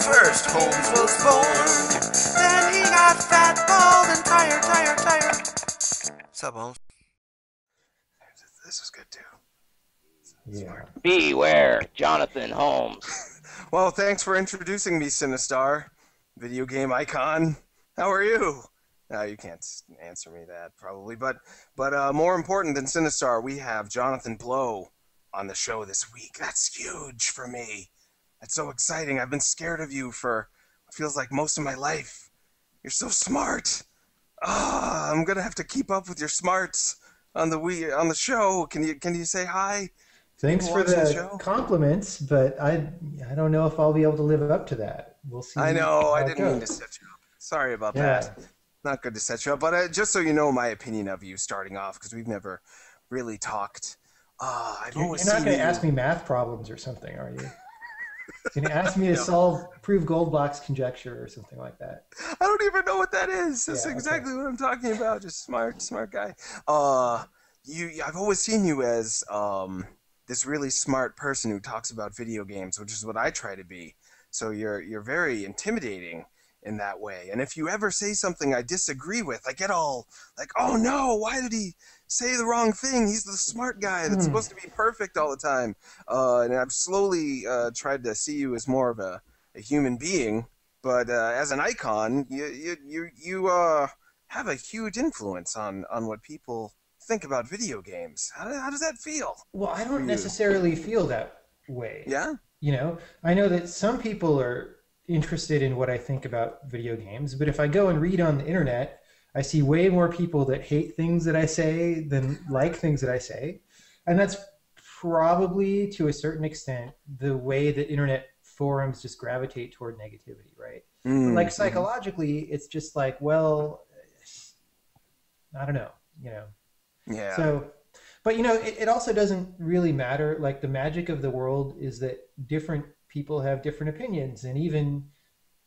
First Holmes was born, then he got fat, bald, and tired. What's up, Holmes? This was good, too. Yeah. Smart. Beware, Jonathan Holmes. Well, thanks for introducing me, Sinistar. Video game icon. How are you? No, you can't answer me that, probably. But more important than Sinistar, we have Jonathan Blow on the show this week. That's huge for me. That's so exciting. I've been scared of you for what feels like most of my life. You're so smart. I'm gonna have to keep up with your smarts on the show. Can you say hi? Thanks for Watch the the show? compliments, but I don't know if I'll be able to live up to that. We'll see. I know. I how it didn't mean to goes. set you up. Sorry about Yeah. that. Not good to set you up, but just so you know my opinion of you starting off, because we've never really talked. I've You're always not seen going to you. ask me math problems or something, are you? Can you ask me to prove Goldbach's conjecture or something like that? I don't even know what that is. That's Yeah, okay. exactly what I'm talking about. Just smart guy. I've always seen you as this really smart person who talks about video games, which is what I try to be. So you're very intimidating in that way. And if you ever say something I disagree with, I get all like, oh no, why did he say the wrong thing? He's the smart guy that's supposed to be perfect all the time. And I've slowly tried to see you as more of a human being, but as an icon, you have a huge influence on what people think about video games. How does that feel? Well, I for don't you? necessarily feel that way. Yeah? You know, I know that some people are interested in what I think about video games, but if I go and read on the internet, I see way more people that hate things that I say than like things that I say. And that's probably, to a certain extent, the way that internet forums just gravitate toward negativity, right? But like psychologically, it's just like, well, I don't know, you know. Yeah. So, but you know, it also doesn't really matter. Like the magic of the world is that different people have different opinions, and even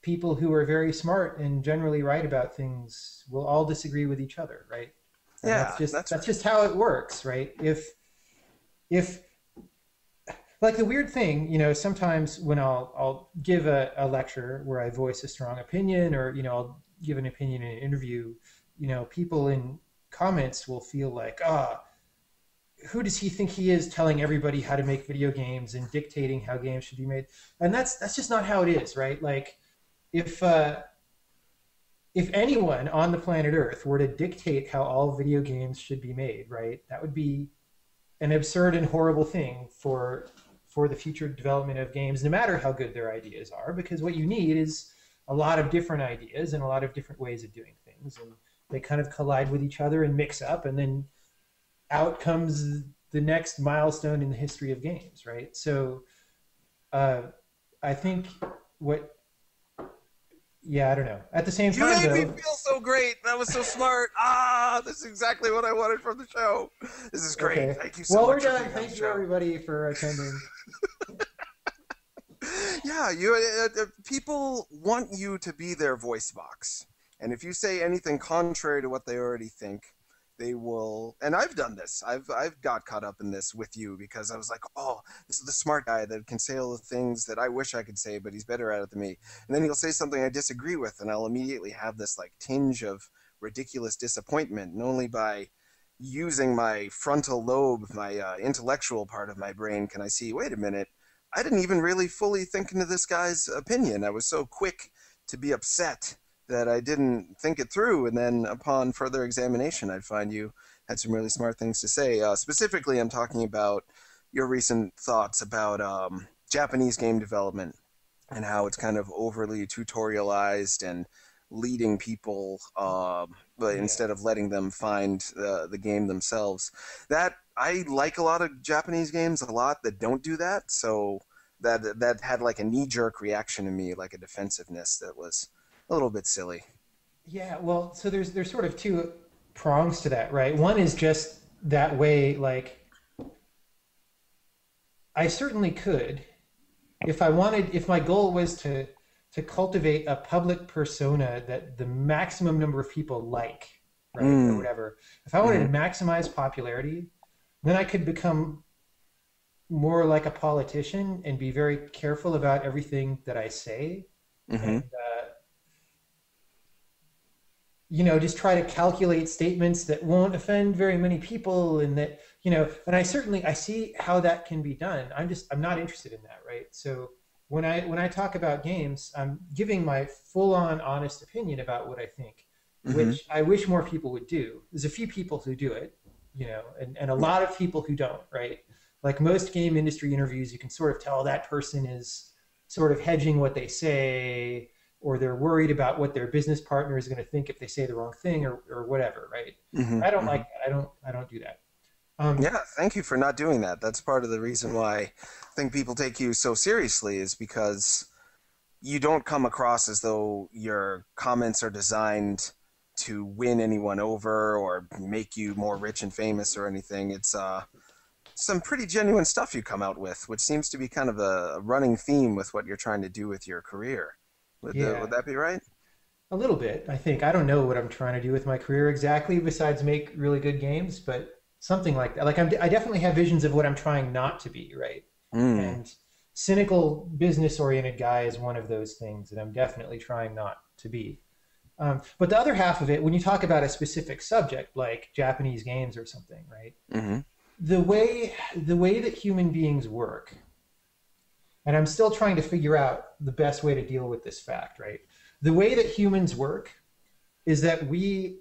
people who are very smart and generally right about things will all disagree with each other, right? And Yeah, that's right. just how it works, right? If like the weird thing, you know, sometimes when I'll give a lecture where I voice a strong opinion, or you know, I'll give an opinion in an interview, you know, people in comments will feel like, who does he think he is telling everybody how to make video games and dictating how games should be made? And that's just not how it is, right? Like if anyone on the planet Earth were to dictate how all video games should be made, right, that would be an absurd and horrible thing for the future development of games, no matter how good their ideas are, because what you need is a lot of different ideas and a lot of different ways of doing things, and they kind of collide with each other and mix up, and then out comes the next milestone in the history of games, right? So I think I don't know. At the same You time, made me though, feel so great. That was so smart. This is exactly what I wanted from the show. This is great. okay. Thank you so Well, we're much for done. being on Thank the you, show. everybody, for attending. Yeah, people want you to be their voice box. And if you say anything contrary to what they already think, they will. And I've done this. I've got caught up in this with you because I was like, oh, this is the smart guy that can say all the things that I wish I could say, but he's better at it than me. And then he'll say something I disagree with, and I'll immediately have this like tinge of ridiculous disappointment, and only by using my frontal lobe, my intellectual part of my brain, can I see, wait a minute, I didn't even really fully think into this guy's opinion. I was so quick to be upset that I didn't think it through, and then upon further examination, I'd find you had some really smart things to say. Specifically, I'm talking about your recent thoughts about Japanese game development and how it's kind of overly tutorialized and leading people, but instead of letting them find the game themselves. That I like a lot of Japanese games a lot that don't do that, so that had like a knee-jerk reaction to me, like a defensiveness that was a little bit silly. Yeah, well, so there's sort of two prongs to that, right? One is just that way, like I certainly could, if my goal was to cultivate a public persona that the maximum number of people like, right, or whatever. If I wanted to maximize popularity, then I could become more like a politician and be very careful about everything that I say Mm-hmm. and just try to calculate statements that won't offend very many people, and that, and I see how that can be done. I'm not interested in that, right? So when I talk about games, I'm giving my full-on honest opinion about what I think, Mm-hmm. which I wish more people would do. There's a few people who do it, and a lot of people who don't, right? Like most game industry interviews, you can sort of tell that person is sort of hedging what they say, or they're worried about what their business partner is going to think if they say the wrong thing, or whatever, right? Mm-hmm. I don't Mm-hmm. like that. I don't do that. Yeah, thank you for not doing that. That's part of the reason why I think people take you so seriously, is because you don't come across as though your comments are designed to win anyone over or make you more rich and famous or anything. It's some pretty genuine stuff you come out with, which seems to be kind of a running theme with what you're trying to do with your career. Would Yeah, that be right? a little bit. I think I don't know what I'm trying to do with my career exactly, besides make really good games, but something like that. Like I definitely have visions of what I'm trying not to be, right? Mm. And cynical, business-oriented guy is one of those things that I'm definitely trying not to be. But the other half of it, when you talk about a specific subject like Japanese games or something, right? Mm-hmm. The way that human beings work, and I'm still trying to figure out the best way to deal with this fact, right? The way that humans work is that we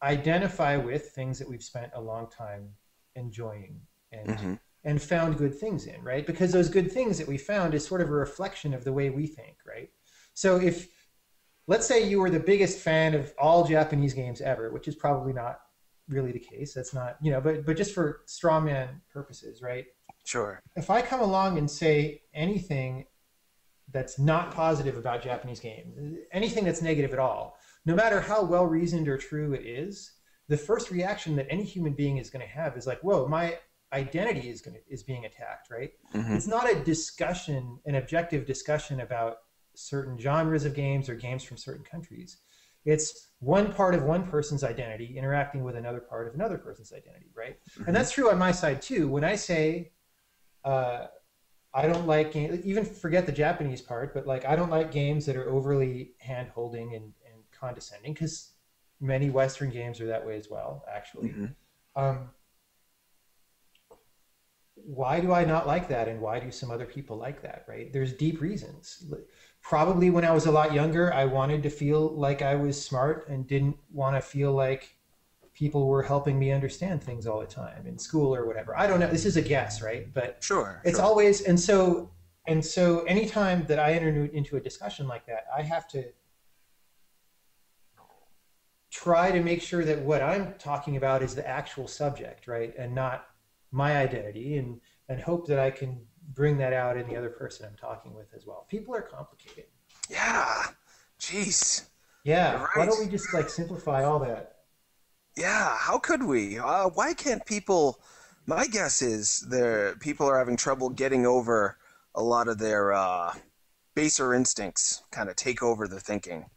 identify with things that we've spent a long time enjoying and Mm-hmm. and found good things in, right? Because those good things that we found is sort of a reflection of the way we think, right? So if, let's say you were the biggest fan of all Japanese games ever, which is probably not really the case. That's not, but just for straw man purposes, right? Sure. If I come along and say anything that's not positive about Japanese games, anything that's negative at all, no matter how well reasoned or true it is, the first reaction that any human being is going to have is like, whoa, my identity is being attacked, right? Mm-hmm. It's not a discussion, an objective discussion about certain genres of games or games from certain countries. It's one part of one person's identity interacting with another part of another person's identity, right? Mm-hmm. And that's true on my side too. When I say I don't like games, even forget the Japanese part, but like I don't like games that are overly hand-holding and condescending, because many Western games are that way as well, actually. Mm-hmm. Why do I not like that, and why do some other people like that, right? There's deep reasons. Probably when I was a lot younger, I wanted to feel like I was smart and didn't want to feel like people were helping me understand things all the time in school or whatever. I don't know. This is a guess, right? But Sure. it's sure. always, and so anytime that I enter into a discussion like that, I have to try to make sure that what I'm talking about is the actual subject, right? And not my identity, and hope that I can bring that out in the other person I'm talking with as well. People are complicated. Yeah. Jeez. Yeah. You're Why right. don't we just like simplify all that? Yeah. How could we? Why can't people? My guess is people are having trouble getting over a lot of their baser instincts, kind of take over the thinking.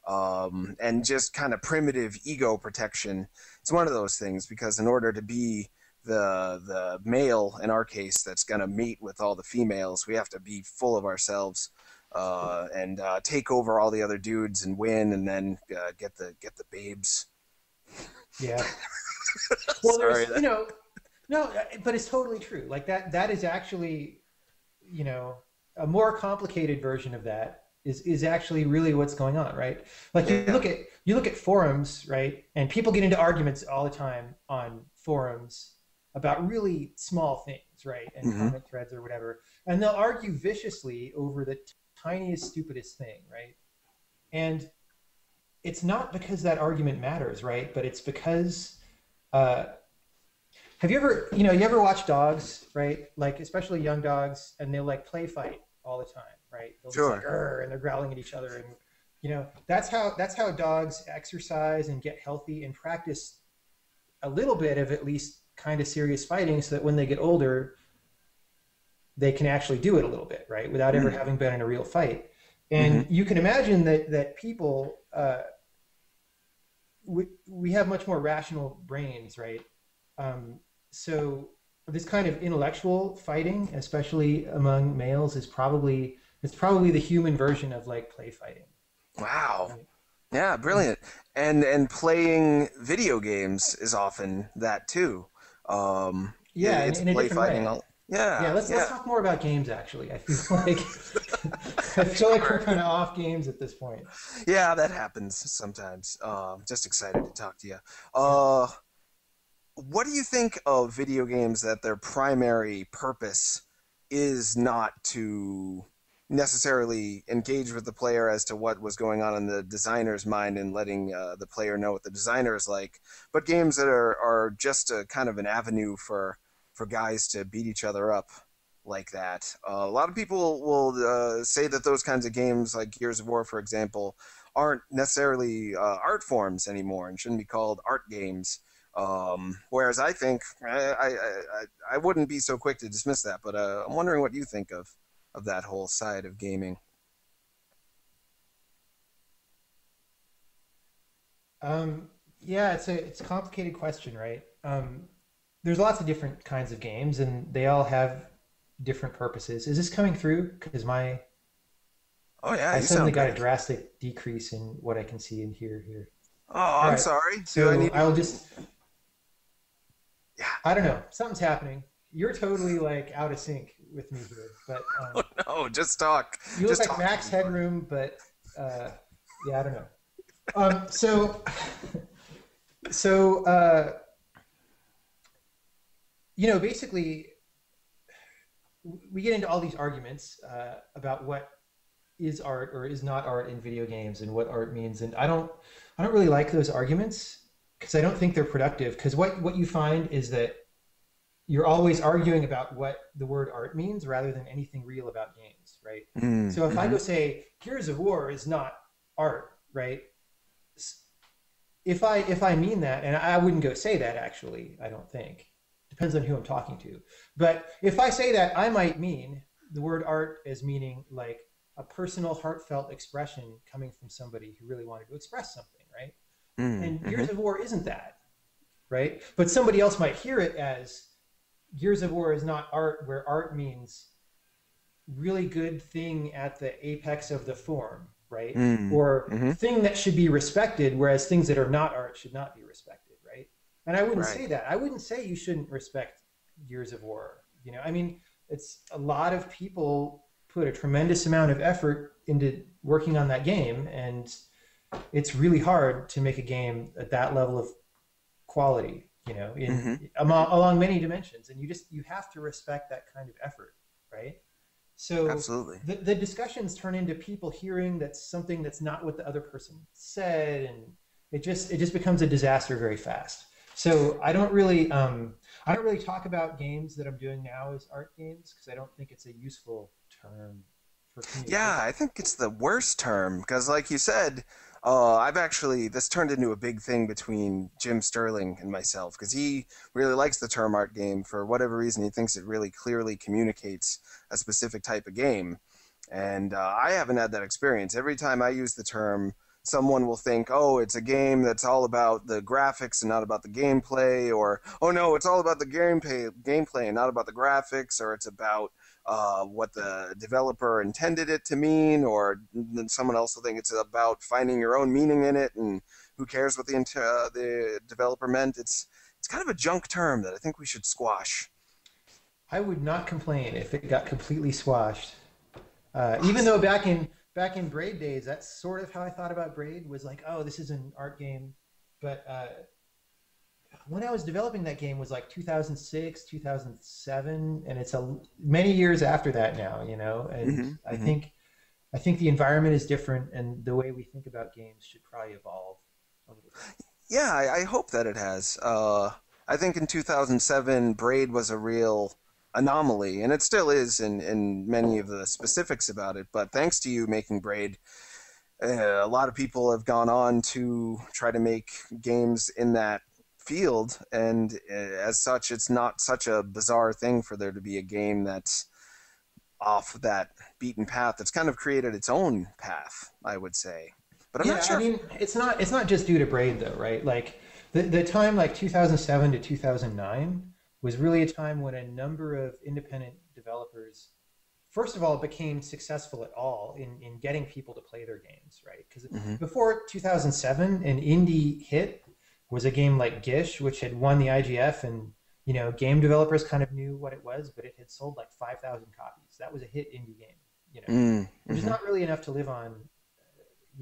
And just kind of primitive ego protection. It's one of those things, because in order to be the male, in our case, that's going to mate with all the females, we have to be full of ourselves and take over all the other dudes and win, and then get the babes. Yeah. Well, Sorry. there's, no, but it's totally true. Like that is actually, a more complicated version of that is actually really what's going on, right? Like you look at forums, right? And people get into arguments all the time on forums about really small things, right? And Mm-hmm. comment threads or whatever. And they'll argue viciously over the tiniest, stupidest thing, right? And it's not because that argument matters, right? But it's because have you ever watch dogs, right? Like especially young dogs, and they'll like play fight all the time, right? They'll Sure. just like, "Grr," and they're growling at each other, and that's how dogs exercise and get healthy and practice a little bit of at least kind of serious fighting, so that when they get older, they can actually do it a little bit, right? Without ever having been in a real fight. And you can imagine that people, we have much more rational brains, right? So this kind of intellectual fighting, especially among males, is probably It's probably the human version of like play fighting. Wow. Right? Yeah, brilliant. And playing video games is often that too. Yeah, It's in a play different fighting. way. Yeah, Yeah, let's yeah. talk more about games. Actually, I feel like we're kind of off games at this point. Yeah, that happens sometimes. Just excited to talk to you. Yeah. What do you think of video games that their primary purpose is not to necessarily engage with the player as to what was going on in the designer's mind and letting the player know what the designer is like, but games that are just a kind of an avenue for guys to beat each other up like that? A lot of people will say that those kinds of games, like Gears of War, for example, aren't necessarily art forms anymore and shouldn't be called art games. Whereas I think I wouldn't be so quick to dismiss that, but I'm wondering what you think of that whole side of gaming. Yeah, it's a complicated question, right? There's lots of different kinds of games, and they all have different purposes. Is this coming through? Because Oh yeah, I you suddenly sound got a great. drastic decrease in what I can see and hear here. Oh, All I'm right, sorry. Do I so need? I'll just Yeah. I don't know. Something's happening. You're totally like out of sync with me here, but Oh no, just talk. you look Just like talk to Max me. Headroom, but yeah, I don't know. So so basically, we get into all these arguments about what is art or is not art in video games and what art means, and I don't really like those arguments because I don't think they're productive. Because what you find is that you're always arguing about what the word art means rather than anything real about games, right? So if I Mm-hmm. go say Gears of War is not art, right? If I mean that, and I wouldn't go say that actually, I don't think. Depends on who I'm talking to. But if I say that, I might mean the word art as meaning like a personal, heartfelt expression coming from somebody who really wanted to express something, right? And Mm-hmm. Gears of War isn't that, right? But somebody else might hear it as Gears of War is not art, where art means really good thing at the apex of the form, right? Or Mm-hmm. thing that should be respected, whereas things that are not art should not be respected, right? And I wouldn't Right. say that. I wouldn't say you shouldn't respect Gears of War. I mean, it's a lot of people put a tremendous amount of effort into working on that game, and it's really hard to make a game at that level of quality, Mm-hmm. along many dimensions, and you have to respect that kind of effort, right? So Absolutely. the discussions turn into people hearing that's something that's not what the other person said, and it just becomes a disaster very fast. So I don't really talk about games that I'm doing now as art games because I don't think it's a useful term for Yeah, communication. I think it's the worst term because, like you said, I've actually this turned into a big thing between Jim Sterling and myself because he really likes the term art game for whatever reason. He thinks it really clearly communicates a specific type of game, and I haven't had that experience. Every time I use the term, someone will think, "Oh, it's a game that's all about the graphics and not about the gameplay," or "Oh no, it's all about the gameplay and not about the graphics," or "It's about what the developer intended it to mean," or then someone else will think it's about finding your own meaning in it, and who cares what the developer meant. It's kind of a junk term that I think we should squash. I would not complain if it got completely squashed. Even though Awesome. back in Braid days, that's sort of how I thought about Braid was like, oh, this is an art game. But when I was developing that game was like 2006, 2007, and it's many years after that now, And Hmm. I Hmm. think I think the environment is different, and the way we think about games should probably evolve a little bit. Yeah, I hope that it has. I think in 2007, Braid was a real anomaly, and it still is in many of the specifics about it. But thanks to you making Braid, a lot of people have gone on to try to make games in that field, and as such, it's not such a bizarre thing for there to be a game that's off that beaten path. That's kind of created its own path, I would say. But I'm not Yeah, I sure. mean, it's not just due to Braid though, right? Like the time like 2007 to 2009 was really a time when a number of independent developers first of all, became successful at all in getting people to play their games, right? Because Hmm. before 2007, an indie hit was a game like Gish, which had won the IGF, and game developers kind of knew what it was, but it had sold like 5,000 copies. That was a hit indie game, which is Mm-hmm. not really enough to live on,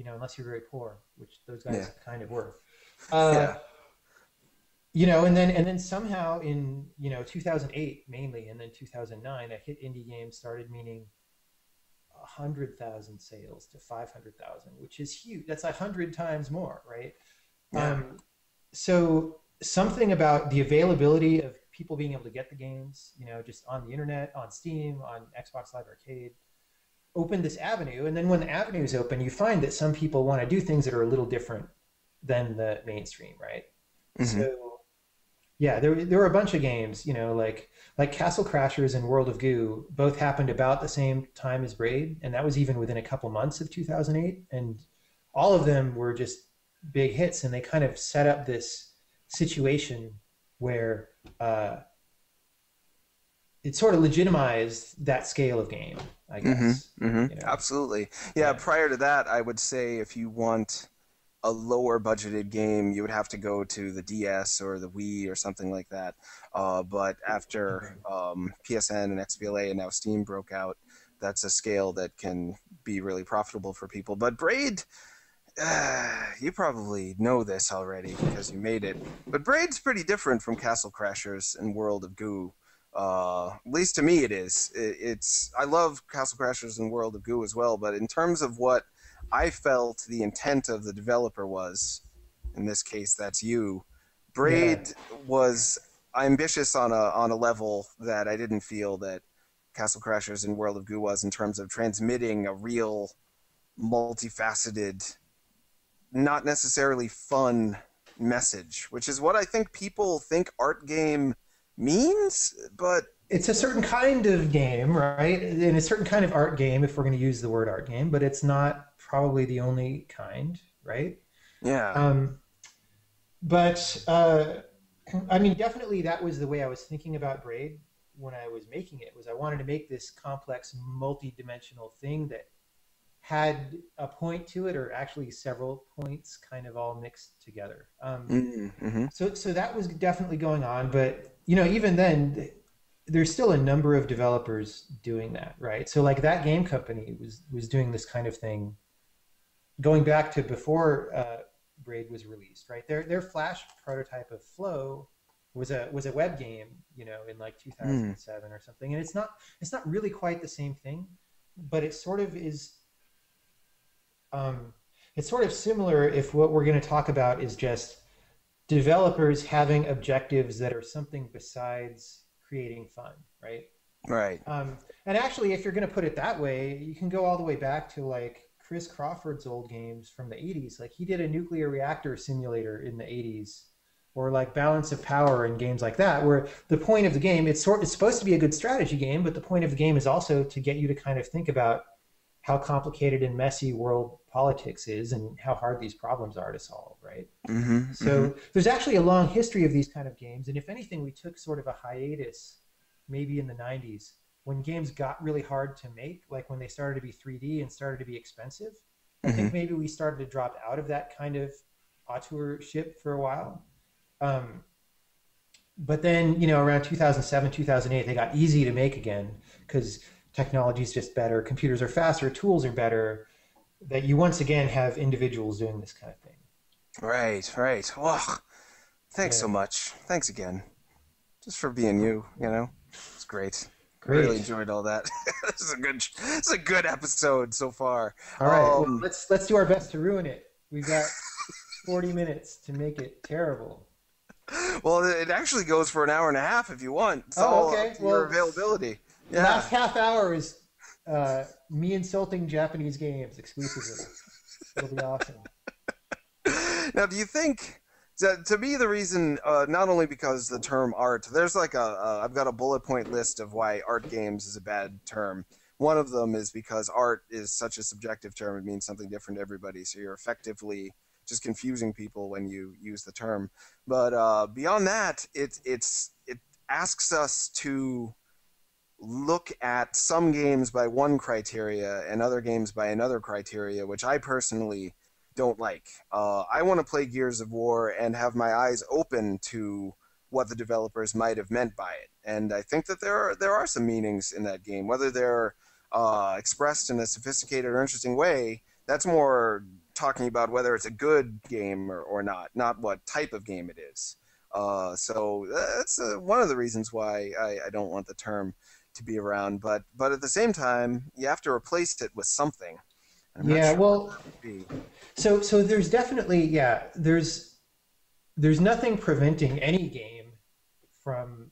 unless you're very poor, which those Yeah. guys kind of were. Uh, Yeah. and then somehow in 2008 mainly, and then 2009, a hit indie game started meaning 100,000 sales to 500,000, which is huge. That's 100 times more, right? Yeah. So something about the availability of people being able to get the games, just on the internet, on Steam, on Xbox Live Arcade, opened this avenue. And then when the avenue is open, you find that some people want to do things that are a little different than the mainstream, right? Hmm. So yeah, there were a bunch of games, like Castle Crashers and World of Goo, both happened about the same time as Braid, and that was even within a couple months of 2008, and all of them were just big hits, and they kind of set up this situation where it sort of legitimized that scale of game, I Hmm. guess. Hmm. Absolutely. Yeah. Yeah. Prior to that, I would say if you want a lower budgeted game, you would have to go to the DS or the Wii or something like that. But after PSN and XBLA and now Steam broke out, that's a scale that can be really profitable for people. But Braid, you probably know this already because you made it. But Braid's pretty different from Castle Crashers and World of Goo. At least to me, it is. It's I love Castle Crashers and World of Goo as well, but in terms of what I felt the intent of the developer was, in this case, that's you. Yeah. Braid was ambitious on a level that I didn't feel that Castle Crashers and World of Goo was in terms of transmitting a real, multifaceted, not necessarily fun message, which is what I think people think art game means, but It's a certain kind of game, right? And a certain kind of art game, if we're going to use the word art game, but it's not probably the only kind, right? yeah. Um, but I mean, definitely that was the way I was thinking about Braid when I was making it. Was I wanted to make this complex, multi-dimensional thing that had a point to it, or actually several points, kind of all mixed together. Mm-hmm. So that was definitely going on, but even then, there's still a number of developers doing that, right? So like that game company was doing this kind of thing going back to before Braid was released, right? Their Flash prototype of Flow was a web game, in like Mm. 2007 or something, and it's not really quite the same thing, but it sort of is. It's sort of similar if what we're going to talk about is just developers having objectives that are something besides creating fun, right? Right. And actually, if you're going to put it that way, you can go all the way back to like Chris Crawford's old games from the 80s. Like he did a nuclear reactor simulator in the 80s, or like Balance of Power and games like that, where the point of the game, it's supposed to be a good strategy game, but the point of the game is also to get you to kind of think about how complicated and messy world politics is and how hard these problems are to solve, right? Mm-hmm. Mm-hmm. So there's actually a long history of these kind of games. And if anything, we took sort of a hiatus maybe in the 90s when games got really hard to make, like when they started to be 3D and started to be expensive. I Mm-hmm. think maybe we started to drop out of that kind of auteurship for a while. Um, but then, around 2007, 2008, they got easy to make again because technology is just better, computers are faster, tools are better, that you once again have individuals doing this kind of thing. Right, right. Well, thanks Yeah. so much. Thanks again. Just for being you. It's great. I really Great. enjoyed all that. This is a good episode so far. All right. Well, let's do our best to ruin it. We've got 40 minutes to make it terrible. Well, it actually goes for an hour and a half if you want. It's Oh, all okay. up to your availability. The Yeah. last half hour is me insulting Japanese games exclusively. It'll be awesome. Now, do you think, to me, the reason, not only because the term art, there's like I've got a bullet point list of why art games is a bad term. One of them is because art is such a subjective term; it means something different to everybody. So you're effectively just confusing people when you use the term. But beyond that, it asks us to look at some games by one criteria and other games by another criteria, which I personally don't like. I want to play Gears of War and have my eyes open to what the developers might have meant by it. And I think that there are some meanings in that game, whether they're expressed in a sophisticated or interesting way. That's more talking about whether it's a good game or not what type of game it is. So that's one of the reasons why I don't want the term to be around. But at the same time, you have to replace it with something. I'm not Yeah, sure well, what that would be. so there's definitely, there's nothing preventing any game from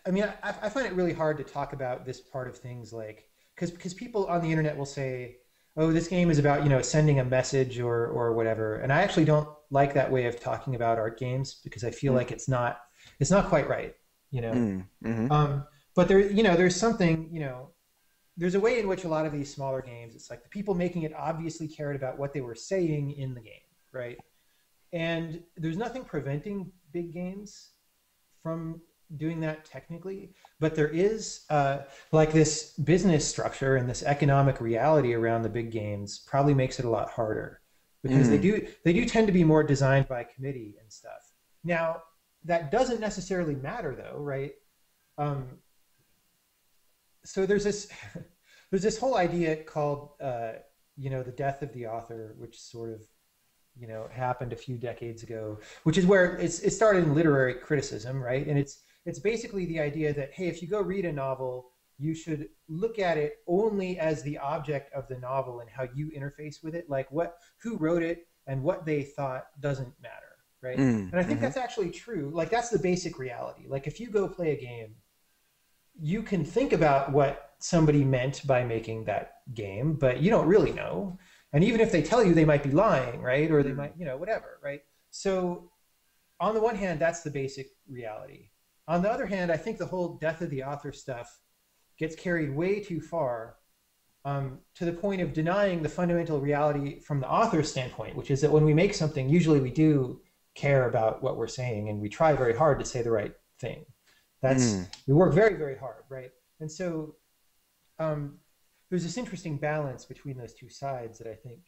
I mean, I find it really hard to talk about this part of things, like, because people on the internet will say, oh, this game is about, sending a message or whatever. And I actually don't like that way of talking about art games, because I feel like it's not quite right, Mm-hmm. but there's something, there's a way in which a lot of these smaller games, it's like the people making it obviously cared about what they were saying in the game, right? And there's nothing preventing big games from doing that technically, but there is like this business structure and this economic reality around the big games probably makes it a lot harder, because they do tend to be more designed by committee and stuff. Now, that doesn't necessarily matter though, right? So there's this whole idea called the death of the author, which sort of happened a few decades ago, which is where it started in literary criticism, right? And it's basically the idea that, hey, if you go read a novel, you should look at it only as the object of the novel and how you interface with it, like who wrote it and what they thought doesn't matter, right? And I think that's actually true. Like, that's the basic reality. Like, if you go play a game, you can think about what somebody meant by making that game, but you don't really know. And even if they tell you, they might be lying, right? Or they might, whatever, right? So on the one hand, that's the basic reality. On the other hand, I think the whole death of the author stuff gets carried way too far, to the point of denying the fundamental reality from the author's standpoint, which is that when we make something, usually we do care about what we're saying, and we try very hard to say the right thing. We work very, very hard, right? And so there's this interesting balance between those two sides that I think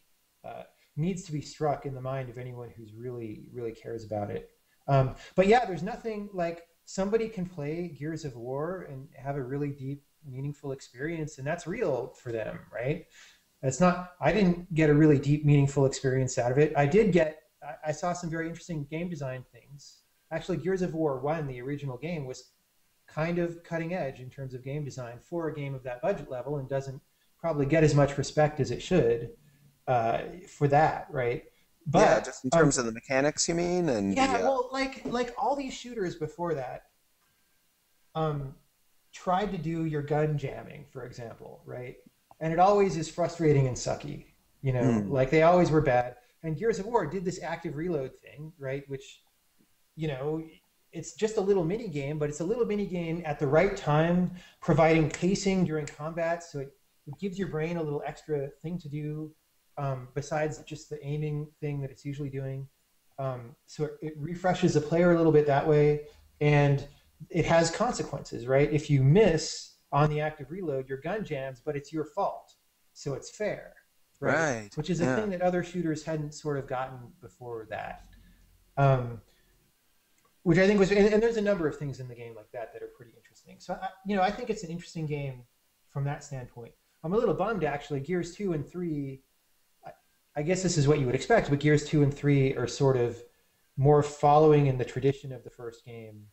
needs to be struck in the mind of anyone who's really, really cares about it. But yeah, there's nothing like, somebody can play Gears of War and have a really deep, meaningful experience, and that's real for them, right? It's not, I didn't get a really deep, meaningful experience out of it. I saw some very interesting game design things. Actually, Gears of War 1, the original game, was kind of cutting edge in terms of game design for a game of that budget level, and doesn't probably get as much respect as it should for that, right? But yeah, just in terms of the mechanics, you mean? And well, like all these shooters before that tried to do your gun jamming, for example, right? And it always is frustrating and sucky, like they always were bad. And Gears of War did this active reload thing, right? Which, it's just a little mini game, but it's a little mini game at the right time, providing pacing during combat, so it gives your brain a little extra thing to do, besides just the aiming thing that it's usually doing. So it refreshes the player a little bit that way, and it has consequences, right? If you miss on the active reload, your gun jams, but it's your fault, so it's fair, right? Which is a thing that other shooters hadn't sort of gotten before that. Which I think was, and there's a number of things in the game like that are pretty interesting. So I think it's an interesting game from that standpoint. I'm a little bummed, actually. Gears 2 and 3, I guess this is what you would expect, but Gears 2 and 3 are sort of more following in the tradition of the first game,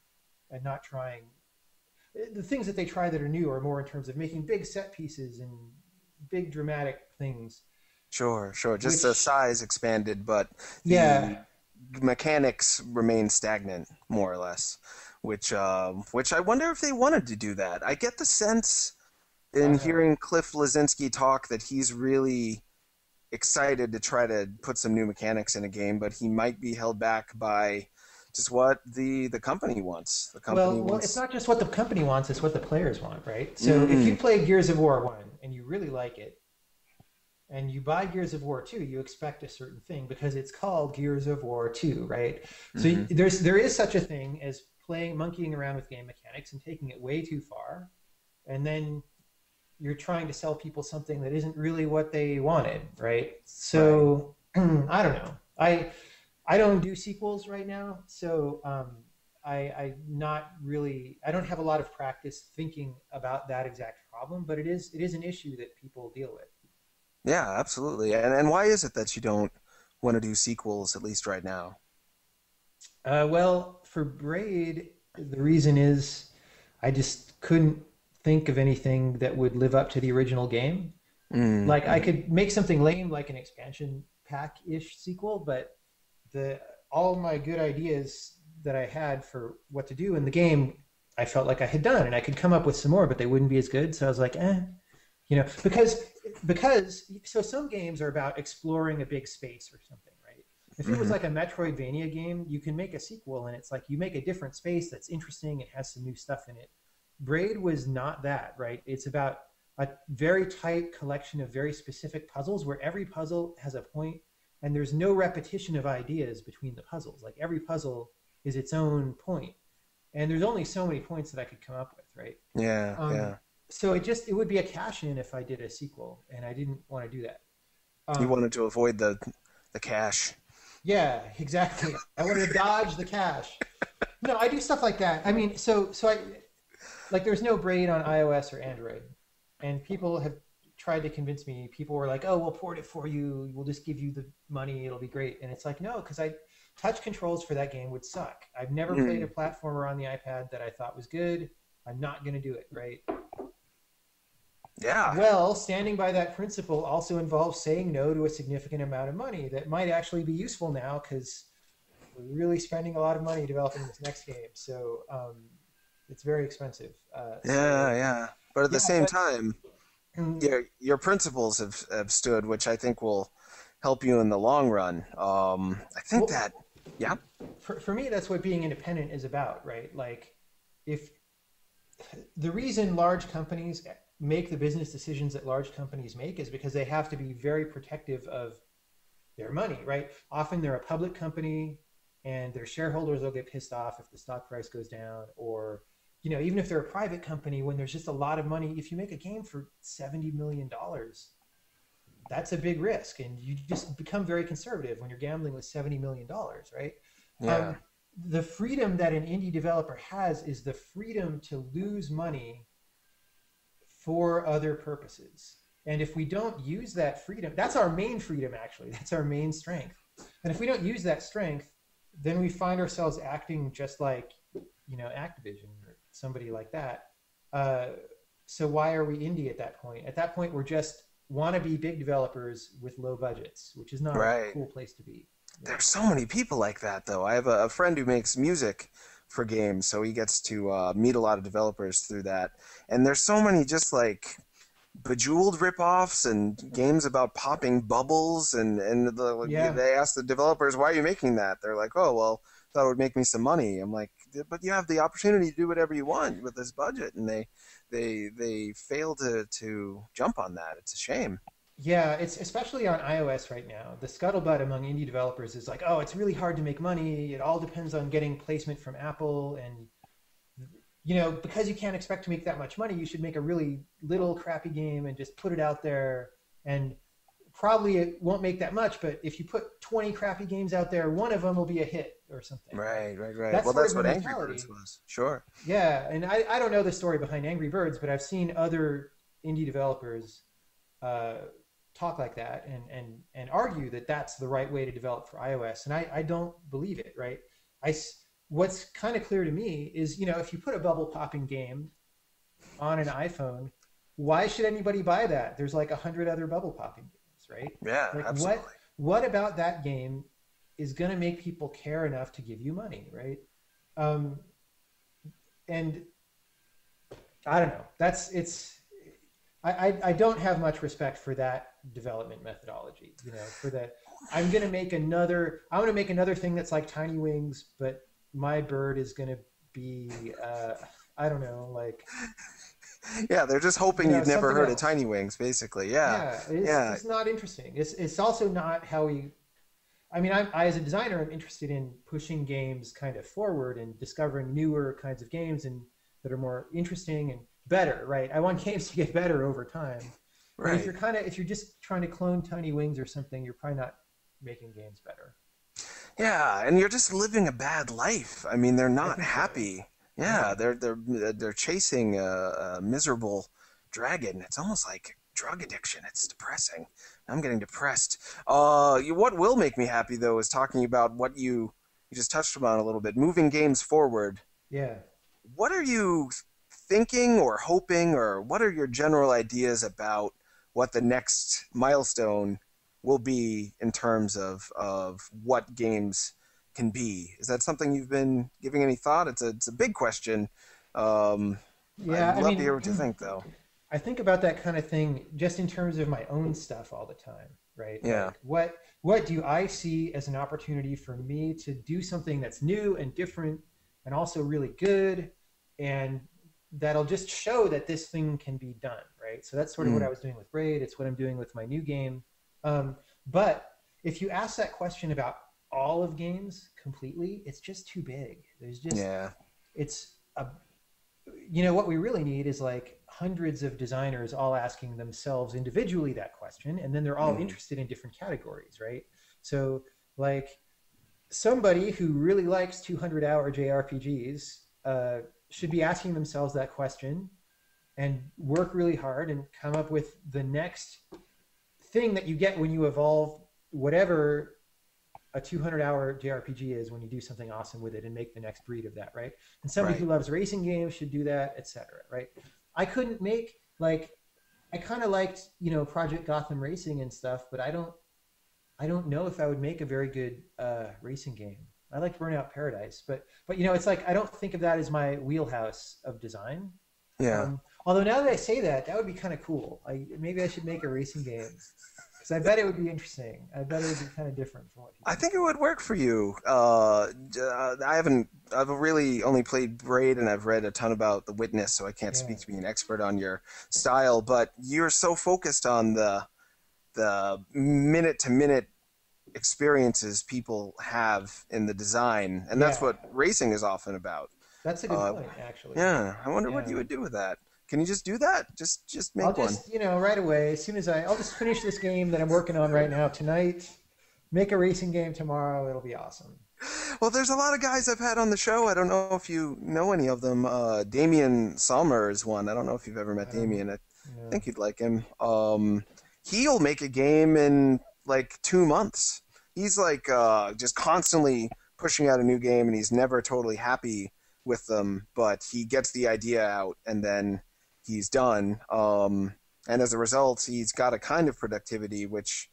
and not trying. The things that they try that are new are more in terms of making big set pieces and big dramatic things. Sure. Just the size expanded, but the mechanics remain stagnant, more or less. Which I wonder if they wanted to do that. I get the sense in hearing Cliff Bleszinski talk that he's really excited to try to put some new mechanics in a game, but he might be held back by just what the company wants. The company wants... it's not just what the company wants, it's what the players want, right? So if you play Gears of War 1 and you really like it, and you buy Gears of War 2, you expect a certain thing because it's called Gears of War 2, right? So there is such a thing as monkeying around with game mechanics and taking it way too far, and then you're trying to sell people something that isn't really what they wanted, right? So I don't know. I don't do sequels right now, so I don't have a lot of practice thinking about that exact problem, but it is an issue that people deal with. Yeah, absolutely. And why is it that you don't want to do sequels, at least right now? Well, for Braid, the reason is I just couldn't think of anything that would live up to the original game. Like I could make something lame like an expansion pack-ish sequel, but all my good ideas that I had for what to do in the game, I felt like I had done, and I could come up with some more, but they wouldn't be as good. So I was like, because so some games are about exploring a big space or something, right? If it was like a Metroidvania game, you can make a sequel, and it's like you make a different space that's interesting and has some new stuff in it. Braid was not that, right? It's about a very tight collection of very specific puzzles where every puzzle has a point, and there's no repetition of ideas between the puzzles. Like every puzzle is its own point, and there's only so many points that I could come up with, right? Yeah. So it would be a cash in if I did a sequel, and I didn't want to do that. You wanted to avoid the cash. Yeah, exactly. I wanted to dodge the cash. No, I do stuff like that. I mean, so I like there's no Braid on iOS or Android, and people have tried to convince me. People were like, "Oh, we'll port it for you. We'll just give you the money. It'll be great." And it's like, no, because touch controls for that game would suck. I've never played a platformer on the iPad that I thought was good. I'm not going to do it, right? Yeah. Well, standing by that principle also involves saying no to a significant amount of money that might actually be useful now because we're really spending a lot of money developing this next game. So it's very expensive. Yeah. But at the same time, your principles have stood, which I think will help you in the long run. I think yeah. For me, that's what being independent is about, right? Like, if the reason large companies make the business decisions that large companies make is because they have to be very protective of their money, right? Often they're a public company and their shareholders will get pissed off if the stock price goes down, or even if they're a private company, when there's just a lot of money, if you make a game for $70 million, that's a big risk, and you just become very conservative when you're gambling with $70 million, right? Yeah. The freedom that an indie developer has is the freedom to lose money for other purposes. And if we don't use that freedom, that's our main freedom, actually. That's our main strength. And if we don't use that strength, then we find ourselves acting just like, Activision or somebody like that. So why are we indie at that point? At that point, we're just wannabe big developers with low budgets, which is not a cool place to be. There's so many people like that, though. I have a friend who makes music for games, so he gets to meet a lot of developers through that. And there's so many just like Bejeweled ripoffs and games about popping bubbles, and they ask the developers, "Why are you making that?" They're like, "Oh, well, thought it would make me some money." I'm like, "But you have the opportunity to do whatever you want with this budget," and they fail to jump on that. It's a shame. Yeah, it's especially on iOS right now. The scuttlebutt among indie developers is like, oh, it's really hard to make money. It all depends on getting placement from Apple. And, because you can't expect to make that much money, you should make a really little crappy game and just put it out there. And probably it won't make that much, but if you put 20 crappy games out there, one of them will be a hit or something. Right. That's what Angry Birds was. Sure. Yeah, and I don't know the story behind Angry Birds, but I've seen other indie developers talk like that and argue that that's the right way to develop for iOS, and I don't believe it, right? What's kind of clear to me is, if you put a bubble popping game on an iPhone, why should anybody buy that? There's like 100 other bubble popping games, right? Yeah, like, absolutely. What about that game is going to make people care enough to give you money, right? And I don't know. I don't have much respect for that development methodology. I want to make another thing that's like Tiny Wings, but my bird is going to be I don't know, like. Yeah, they're just hoping you've never heard of Tiny Wings, basically. Yeah. It's not interesting. It's also not how we. I mean, I as a designer, I'm interested in pushing games kind of forward and discovering newer kinds of games and that are more interesting and better, right? I want games to get better over time. But Right. if you're just trying to clone Tiny Wings or something, you're probably not making games better. Yeah, and you're just living a bad life. I mean, they're I not think so. happy. Yeah, Yeah. they're chasing a miserable dragon. It's almost like drug addiction. It's depressing. I'm getting depressed. What will make me happy though is talking about what you just touched upon a little bit, moving games forward. Yeah. What are you thinking or hoping, or what are your general ideas about what the next milestone will be in terms of what games can be? Is that something you've been giving any thought? It's a big question. I'd Yeah. I love to hear what you mean, think, though. I think about that kind of thing just in terms of my own stuff all the time, right? Yeah. Like what do I see as an opportunity for me to do something that's new and different and also really good and that'll just show that this thing can be done, right? So that's sort of what Mm, I was doing with Braid. It's what I'm doing with my new game. But if you ask that question about all of games completely, it's just too big. There's just yeah. it's a you know what we really need is like hundreds of designers all asking themselves individually that question and then they're all Mm, interested in different categories, right? So like somebody who really likes 200-hour jrpgs should be asking themselves that question and work really hard and come up with the next thing that you get when you evolve whatever a 200-hour JRPG is when you do something awesome with it and make the next breed of that, right? And somebody who right. loves racing games should do that, etc. Right? I couldn't make like I kind of liked Project Gotham Racing and stuff, but I don't know if I would make a very good racing game. I liked Burnout Paradise, but it's like I don't think of that as my wheelhouse of design. Yeah. Although now that I say that, that would be kind of cool. Maybe I should make a racing game because I bet it would be interesting. I bet it would be kind of different from what I people think make. it would work for you. I've really only played Braid and I've read a ton about The Witness, so I can't Yeah. speak to be an expert on your style, but you're so focused on the minute to minute experiences people have in the design, and that's Yeah, what racing is often about. that's a good Uh, point, actually. yeah, I wonder what Yeah. you would do with that. Can you just do that? Just I'll make one. just, right away, as soon as I'll just finish this game that I'm working on right now tonight, make a racing game tomorrow. It'll be awesome. Well, there's a lot of guys I've had on the show. I don't know if you know any of them. Damian Summers one. I don't know if you've ever met I don't Damian. I know. think you'd like him. He'll make a game in like 2 months. He's like just constantly pushing out a new game, and he's never totally happy with them. But he gets the idea out, and then he's done. And as a result, he's got a kind of productivity which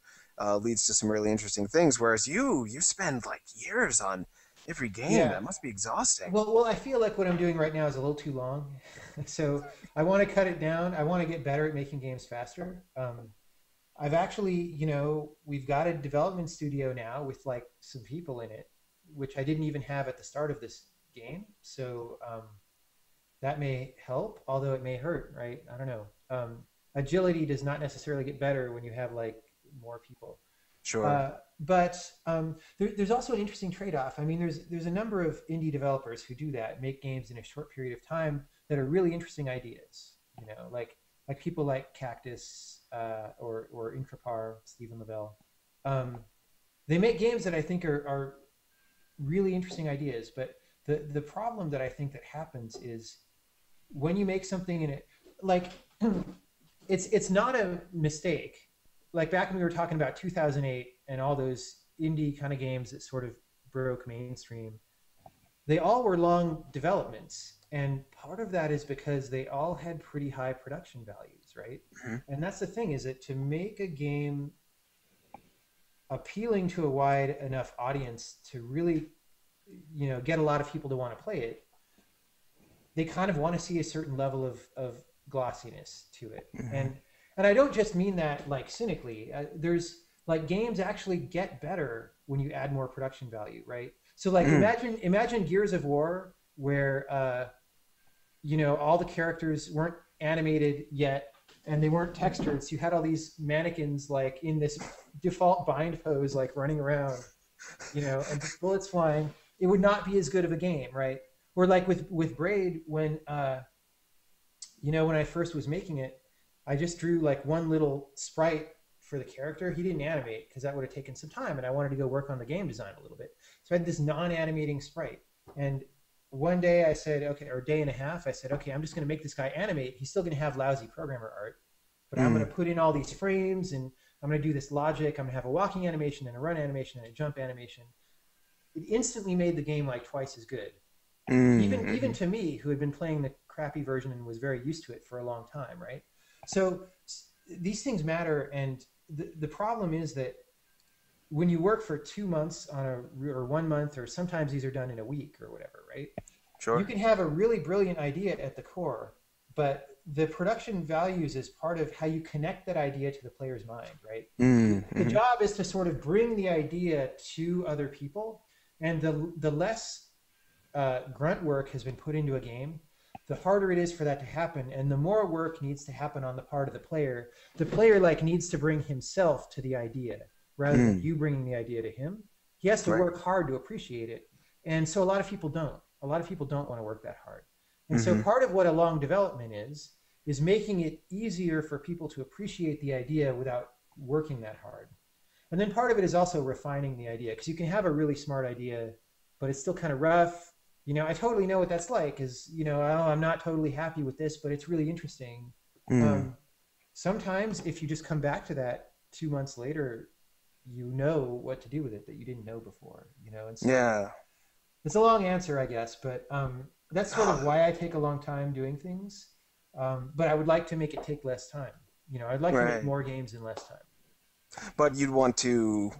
leads to some really interesting things. Whereas you spend like years on every game. Yeah. That must be exhausting. Well, I feel like what I'm doing right now is a little too long. So I want to cut it down. I want to get better at making games faster. I've actually, we've got a development studio now with like some people in it, which I didn't even have at the start of this game. So that may help, although it may hurt, right? I don't know. Agility does not necessarily get better when you have like more people. Sure. There's also an interesting trade-off. I mean, there's a number of indie developers who do that, make games in a short period of time that are really interesting ideas. Like people like Cactus or Increpar, Stephen Lavelle. They make games that I think are really interesting ideas. But the problem that I think that happens is when you make something in it, like it's not a mistake. Like back when we were talking about 2008 and all those indie kind of games that sort of broke mainstream, they all were long developments. And part of that is because they all had pretty high production values, right? Hmm. And that's the thing, is that to make a game appealing to a wide enough audience to really, get a lot of people to want to play it, they kind of want to see a certain level of glossiness to it. Hmm. And I don't just mean that like cynically. There's like games actually get better when you add more production value, right? So like Hmm. imagine Gears of War where all the characters weren't animated yet and they weren't textured. So you had all these mannequins like in this default bind pose, like running around. you know, and just bullets flying, it would not be as good of a game, right? Or like with Braid, when you know, when I first was making it, I just drew like one little sprite for the character. He didn't animate because that would have taken some time, and I wanted to go work on the game design a little bit. So I had this non-animating sprite, and one day I said, okay, or a day and a half, I said, okay, I'm just going to make this guy animate. He's still going to have lousy programmer art, but I'm going to put in all these frames, and I'm going to do this logic. I'm going to have a walking animation and a run animation and a jump animation. It instantly made the game like twice as good. Even to me, who had been playing the crappy version and was very used to it for a long time, right? So these things matter, and the problem is that when you work for 2 months on or 1 month, or sometimes these are done in a week or whatever, right? Sure. You can have a really brilliant idea at the core, but the production values is part of how you connect that idea to the player's mind, right? The job is to sort of bring the idea to other people, and the less grunt work has been put into a game, the harder it is for that to happen, and the more work needs to happen on the part of the player. The player like needs to bring himself to the idea rather than you bringing the idea to him. He has to work hard to appreciate it, and so a lot of people don't. A lot of people don't want to work that hard, and so part of what a long development is making it easier for people to appreciate the idea without working that hard. And then part of it is also refining the idea, because you can have a really smart idea, but it's still kind of rough. You know, I totally know what that's like, is, you know, oh, I'm not totally happy with this, but it's really interesting. Sometimes if you just come back to that 2 months later, you know what to do with it that you didn't know before, you know? And so it's a long answer, I guess, but that's sort of why I take a long time doing things. But I would like to make it take less time. You know, I'd like to make more games in less time. But you'd want to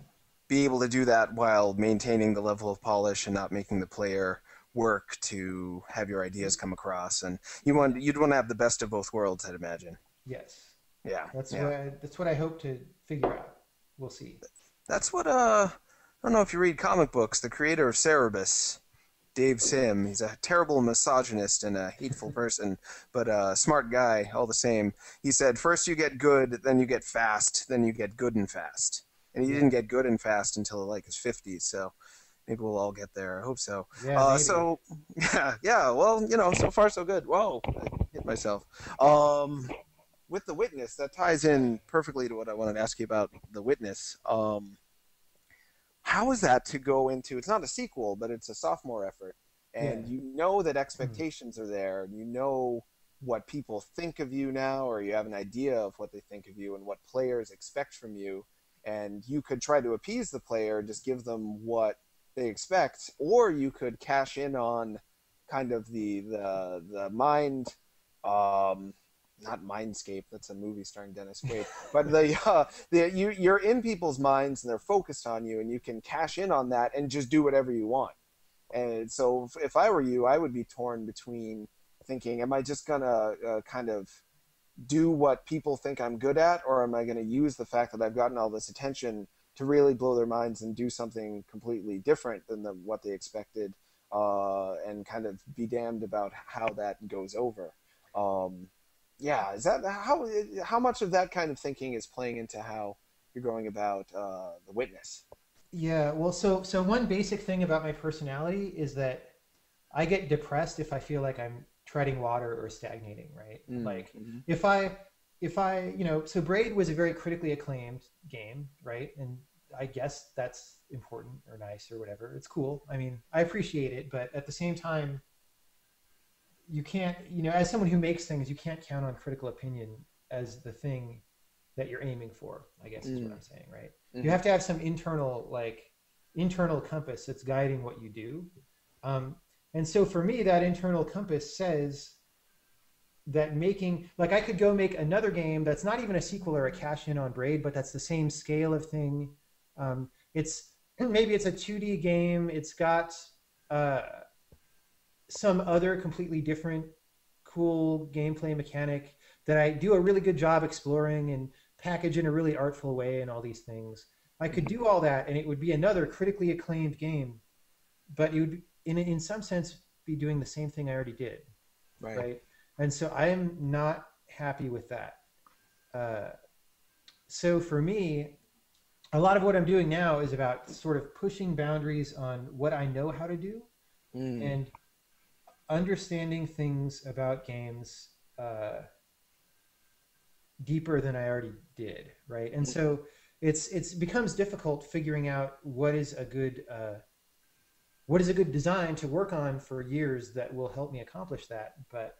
be able to do that while maintaining the level of polish and not making the player work to have your ideas come across, and you'd want to have the best of both worlds, I'd imagine. Yes. Yeah. That's what I hope to figure out. We'll see. That's what I don't know if you read comic books. The creator of Cerebus, Dave Sim, he's a terrible misogynist and a hateful person, but a smart guy all the same. He said, first you get good, then you get fast, then you get good and fast. And he didn't get good and fast until like his 50s, so maybe we'll all get there. I hope so. Yeah, so, yeah, well, you know, so far so good. Whoa, I hit myself. With The Witness, that ties in perfectly to what I wanted to ask you about The Witness. How is that to go into, it's not a sequel, but it's a sophomore effort, and you know that expectations are there, and you know what people think of you now, or you have an idea of what they think of you and what players expect from you, and you could try to appease the player, just give them what they expect, or you could cash in on kind of the mind, not Mindscape, that's a movie starring Dennis Quaid, but you're in people's minds and they're focused on you, and you can cash in on that and just do whatever you want. And so if I were you, I would be torn between thinking, am I just gonna kind of do what people think I'm good at, or am I going to use the fact that I've gotten all this attention to really blow their minds and do something completely different than what they expected, and kind of be damned about how that goes over. Is that how much of that kind of thinking is playing into how you're going about The Witness? Yeah, well, so one basic thing about my personality is that I get depressed if I feel like I'm treading water or stagnating, right? Like if I, you know, so Braid was a very critically acclaimed game, right? And I guess that's important or nice or whatever. It's cool. I mean, I appreciate it, but at the same time, you can't, you know, as someone who makes things, you can't count on critical opinion as the thing that you're aiming for, I guess is what I'm saying, right? You have to have some internal compass that's guiding what you do. And so for me, that internal compass says that making, like, I could go make another game that's not even a sequel or a cash in on Braid, but that's the same scale of thing. Maybe it's a 2D game. It's got some other completely different cool gameplay mechanic that I do a really good job exploring and package in a really artful way and all these things. I could do all that and it would be another critically acclaimed game, but it would, in some sense, be doing the same thing I already did, right? And so I am not happy with that. So for me, a lot of what I'm doing now is about sort of pushing boundaries on what I know how to do Mm. and understanding things about games deeper than I already did, right? And so it's becomes difficult figuring out what is a good design to work on for years that will help me accomplish that. But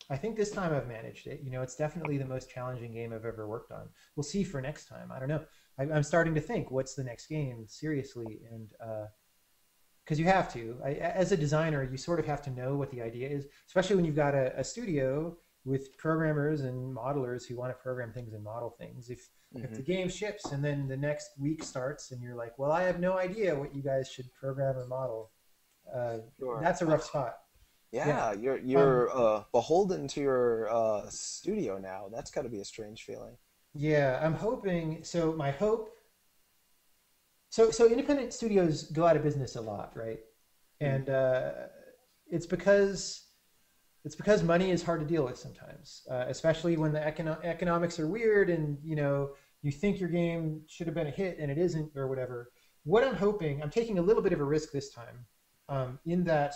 I think this time I've managed it. You know, it's definitely the most challenging game I've ever worked on. We'll see for next time. I don't know. I'm starting to think, what's the next game seriously, and because you have to, as a designer, you sort of have to know what the idea is, especially when you've got a studio with programmers and modelers who want to program things and model things. If the game ships and then the next week starts and you're like, well, I have no idea what you guys should program or model, Sure. that's a rough spot. Yeah, you're beholden to your studio now. That's got to be a strange feeling. Yeah, I'm hoping. So my hope. So independent studios go out of business a lot, right? And it's because money is hard to deal with sometimes, especially when the economics are weird, and you think your game should have been a hit and it isn't, or whatever. What I'm hoping, I'm taking a little bit of a risk this time, in that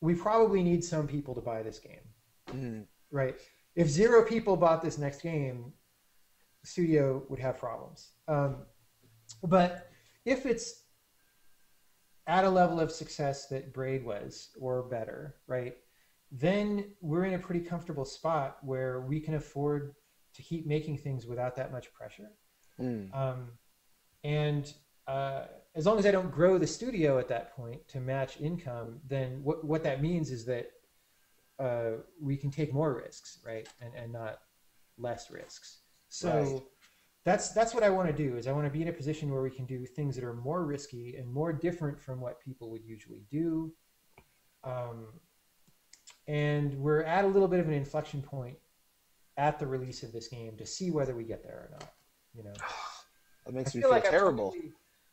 we probably need some people to buy this game, right? If 0 people bought this next game, the studio would have problems. But if it's at a level of success that Braid was, or better, right, then we're in a pretty comfortable spot where we can afford to keep making things without that much pressure. And as long as I don't grow the studio at that point to match income, then what that means is that we can take more risks, right, and not less risks. So Right. that's what I want to do. Is I want to be in a position where we can do things that are more risky and more different from what people would usually do. And we're at a little bit of an inflection point at the release of this game to see whether we get there or not. That makes me feel terrible.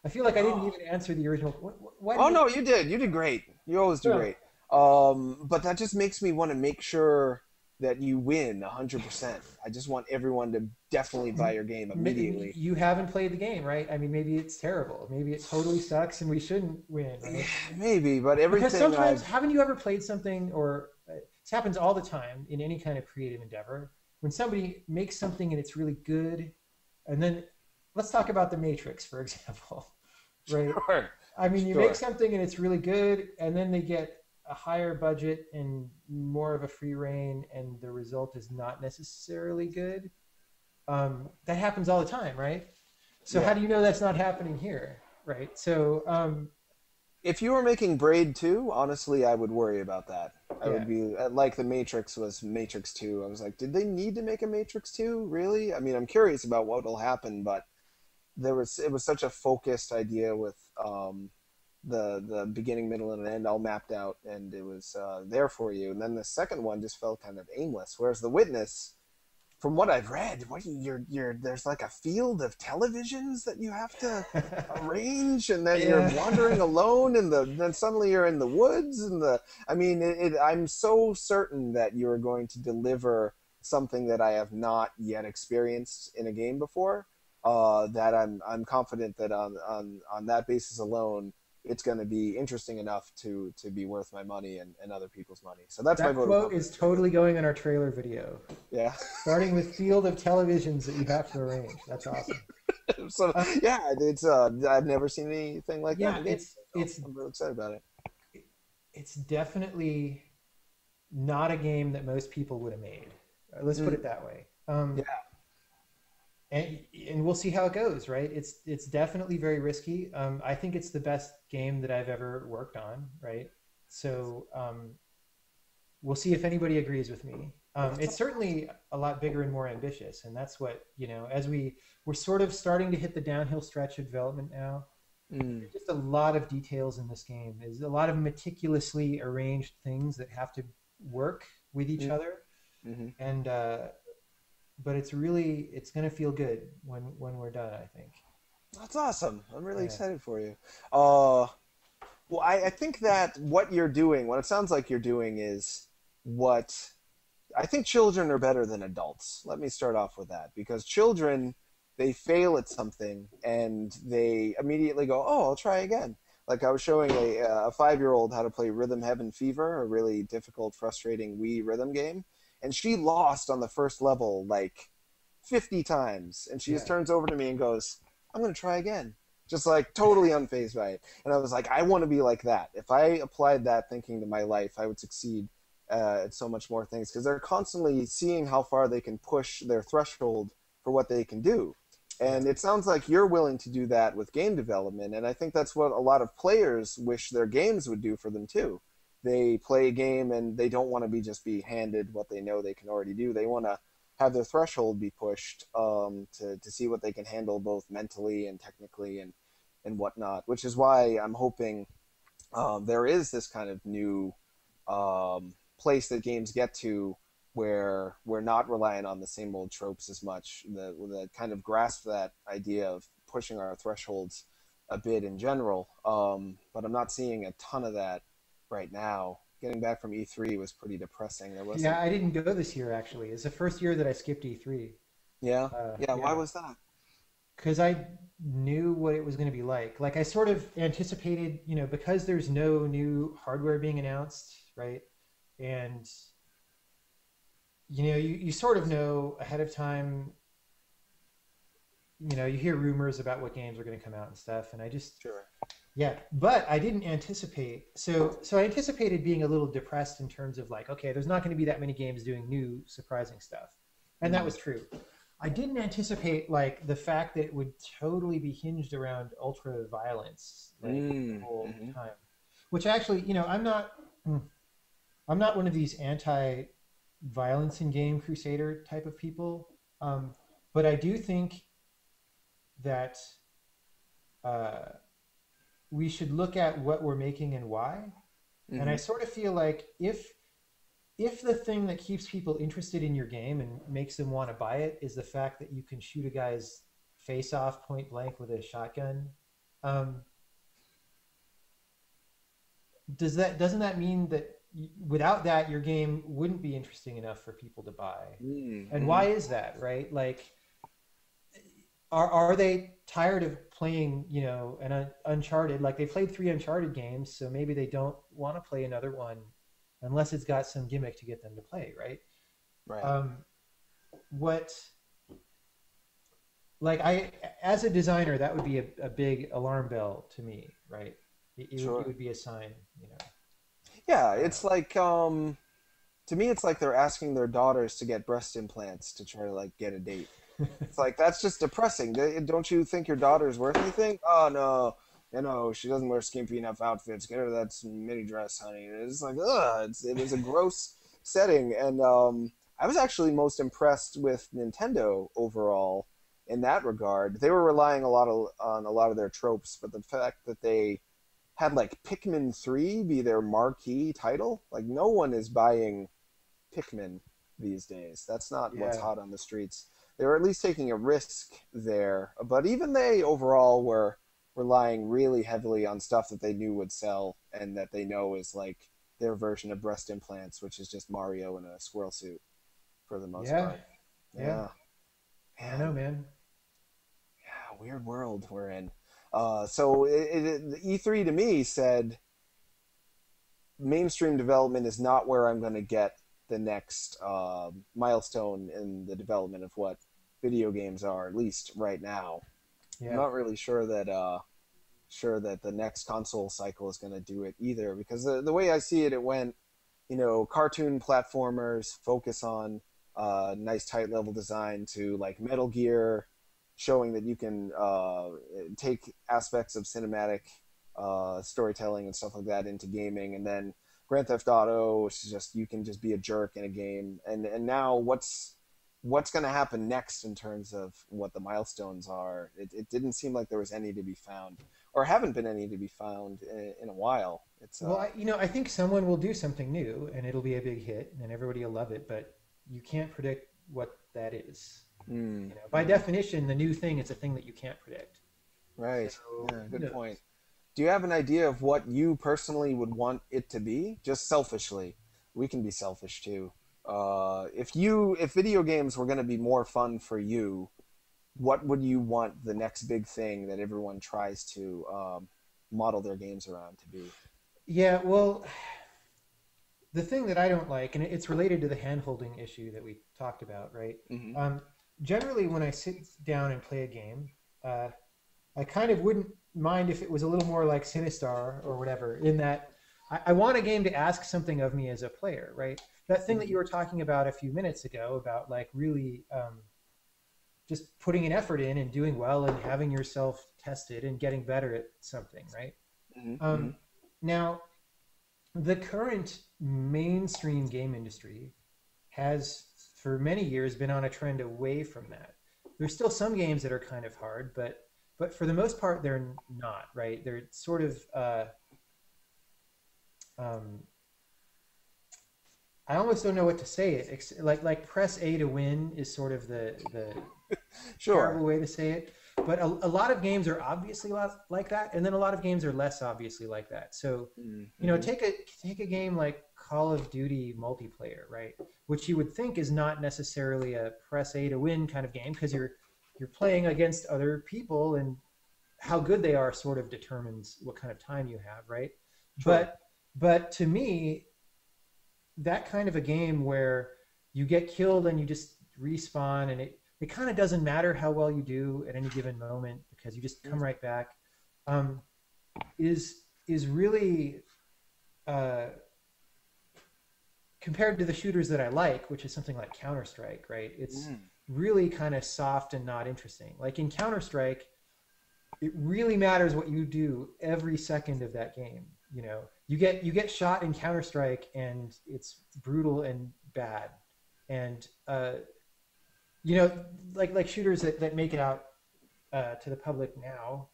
I feel like I didn't even answer the original. No, you did. You did great. You always do great. But that just makes me want to make sure that you win 100%. I just want everyone to definitely buy your game immediately. You haven't played the game, right? I mean, maybe it's terrible. Maybe it totally sucks and we shouldn't win, right? Yeah, maybe, but everything. Because sometimes, haven't you ever played something, or this happens all the time in any kind of creative endeavor, when somebody makes something and it's really good, and then let's talk about The Matrix, for example, right? Sure. I mean, you make something and it's really good, and then they get a higher budget and more of a free reign, and the result is not necessarily good. That happens all the time, right? So how do you know that's not happening here, right? So if you were making Braid 2, honestly, I would worry about that. I would be like The Matrix was Matrix 2. I was like, did they need to make a Matrix 2? Really? I mean, I'm curious about what will happen, but it was such a focused idea with the beginning, middle, and end all mapped out, and it was there for you. And then the second one just felt kind of aimless. Whereas The Witness, from what I've read, there's like a field of televisions that you have to arrange, and then you're wandering alone, and then suddenly you're in the woods, I'm so certain that you're going to deliver something that I have not yet experienced in a game before. That I'm confident that on that basis alone, it's going to be interesting enough to be worth my money and other people's money. So that's my vote. That quote is totally going in our trailer video. Yeah. Starting with field of televisions that you have to arrange. That's awesome. So it's I've never seen anything like that. I'm really excited about it. It's definitely not a game that most people would have made. Let's put it that way. And we'll see how it goes, right? It's definitely very risky. I think it's the best game that I've ever worked on, right? So we'll see if anybody agrees with me. It's certainly a lot bigger and more ambitious, and that's what, as we're sort of starting to hit the downhill stretch of development now. There's just a lot of details in this game. There's a lot of meticulously arranged things that have to work with each other, and but it's going to feel good when we're done, I think. That's awesome. I'm really excited for you. Well, I think that what it sounds like you're doing is what I think children are better than adults. Let me start off with that, because children, they fail at something and they immediately go, oh, I'll try again. Like I was showing a 5-year-old how to play Rhythm Heaven Fever, a really difficult, frustrating Wii rhythm game, and she lost on the first level like 50 times, and she just Yeah. turns over to me and goes, I'm going to try again. Just like totally unfazed by it. And I was like, I want to be like that. If I applied that thinking to my life, I would succeed at so much more things, because they're constantly seeing how far they can push their threshold for what they can do. And Yeah. it sounds like you're willing to do that with game development. And I think that's what a lot of players wish their games would do for them too. They play a game and they don't want to just be handed what they know they can already do. They want to have their threshold be pushed to see what they can handle both mentally and technically and whatnot, which is why I'm hoping there is this kind of new place that games get to where we're not relying on the same old tropes as much, that kind of grasp that idea of pushing our thresholds a bit in general. But I'm not seeing a ton of that right now. Getting back from E3 was pretty depressing. There wasn't. Yeah, I didn't go this year actually. It's the first year that I skipped E3. Yeah, yeah. Why Yeah, was that? because I knew what it was going to be like. Like I sort of anticipated, because there's no new hardware being announced, right? And you sort of know ahead of time. You hear rumors about what games are going to come out and stuff, and I just Sure. yeah, but I didn't anticipate. So I anticipated being a little depressed in terms of like, okay, there's not going to be that many games doing new surprising stuff, and that was true. I didn't anticipate like the fact that it would totally be hinged around ultra violence like the whole Mm-hmm. time, which actually, I'm not one of these anti-violence in game crusader type of people, but I do think that uh, we should look at what we're making and why. And I Mm-hmm. sort of feel like if the thing that keeps people interested in your game and makes them want to buy it is the fact that you can shoot a guy's face off point blank with a shotgun, um, doesn't that mean that without that your game wouldn't be interesting enough for people to buy? And Mm-hmm. why is that, right? Like are they tired of playing, an Uncharted? Like they played 3 Uncharted games, so maybe they don't want to play another one unless it's got some gimmick to get them to play, right? Right. Um, what like I as a designer, that would be a big alarm bell to me, right? It Sure. would be a sign, you know. Yeah, Uh, it's like to me it's like they're asking their daughters to get breast implants to try to like get a date. It's like that's just depressing. Don't you think your daughter's worth anything? Oh no, she doesn't wear skimpy enough outfits. Get her that mini dress, honey. It's like ugh, it was a gross setting, and I was actually most impressed with Nintendo overall in that regard. They were relying on a lot of their tropes, but the fact that they had like Pikmin 3 be their marquee title, like no one is buying Pikmin these days. That's not what's yeah. hot on the streets. They were at least taking a risk there, but even they overall were relying really heavily on stuff that they knew would sell and that they know is like their version of breast implants, which is just Mario in a squirrel suit for the most Yeah. part. Yeah. Yeah, I know, man. man. Yeah, weird world we're in. So E3 to me said mainstream development is not where I'm going to get the next milestone in the development of what video games are, at least right now. I'm Yeah. not really sure that the next console cycle is going to do it either, because the way I see it, it went, cartoon platformers focus on nice tight level design to like Metal Gear, showing that you can take aspects of cinematic storytelling and stuff like that into gaming, and then Grand Theft Auto, which is just you can just be a jerk in a game, and now what's going to happen next in terms of what the milestones are? It didn't seem like there was any to be found, or haven't been any to be found in a while. It's Well, I think someone will do something new and it'll be a big hit and everybody will love it, but you can't predict what that is. By mhm. definition, the new thing is a thing that you can't predict. Right. So Yeah, who good point. knows? Do you have an idea of what you personally would want it to be? Just selfishly. We can be selfish too. If video games were going to be more fun for you, what would you want the next big thing that everyone tries to model their games around to be? Yeah, well, the thing that I don't like, and it's related to the hand-holding issue that we talked about, right? Mm-hmm. Generally, when I sit down and play a game, I kind of wouldn't mind if it was a little more like Sinistar or whatever, in that I want a game to ask something of me as a player, right? That thing that you were talking about a few minutes ago about like really just putting an effort in and doing well and having yourself tested and getting better at something, right? Mm-hmm. Now, the current mainstream game industry has, for many years, been on a trend away from that. There's still some games that are kind of hard, but for the most part, they're not, right? They're sort of I almost don't know what to say it. Like press A to win is sort of the Sure. terrible way to say it. But a lot of games are obviously like that, and then a lot of games are less obviously like that. So, you know, take a game like Call of Duty multiplayer, right? Which you would think is not necessarily a press A to win kind of game, because you're playing against other people, and how good they are sort of determines what kind of time you have, right? Sure. But to me, that kind of a game where you get killed and you just respawn, and it kind of doesn't matter how well you do at any given moment because you just come right back, is really compared to the shooters that I like, which is something like Counter-Strike, right? It's really kind of soft and not interesting. Like in Counter-Strike, it really matters what you do every second of that game. You know, you get shot in Counter-Strike and it's brutal and bad. And you know, like shooters that make it out to the public now.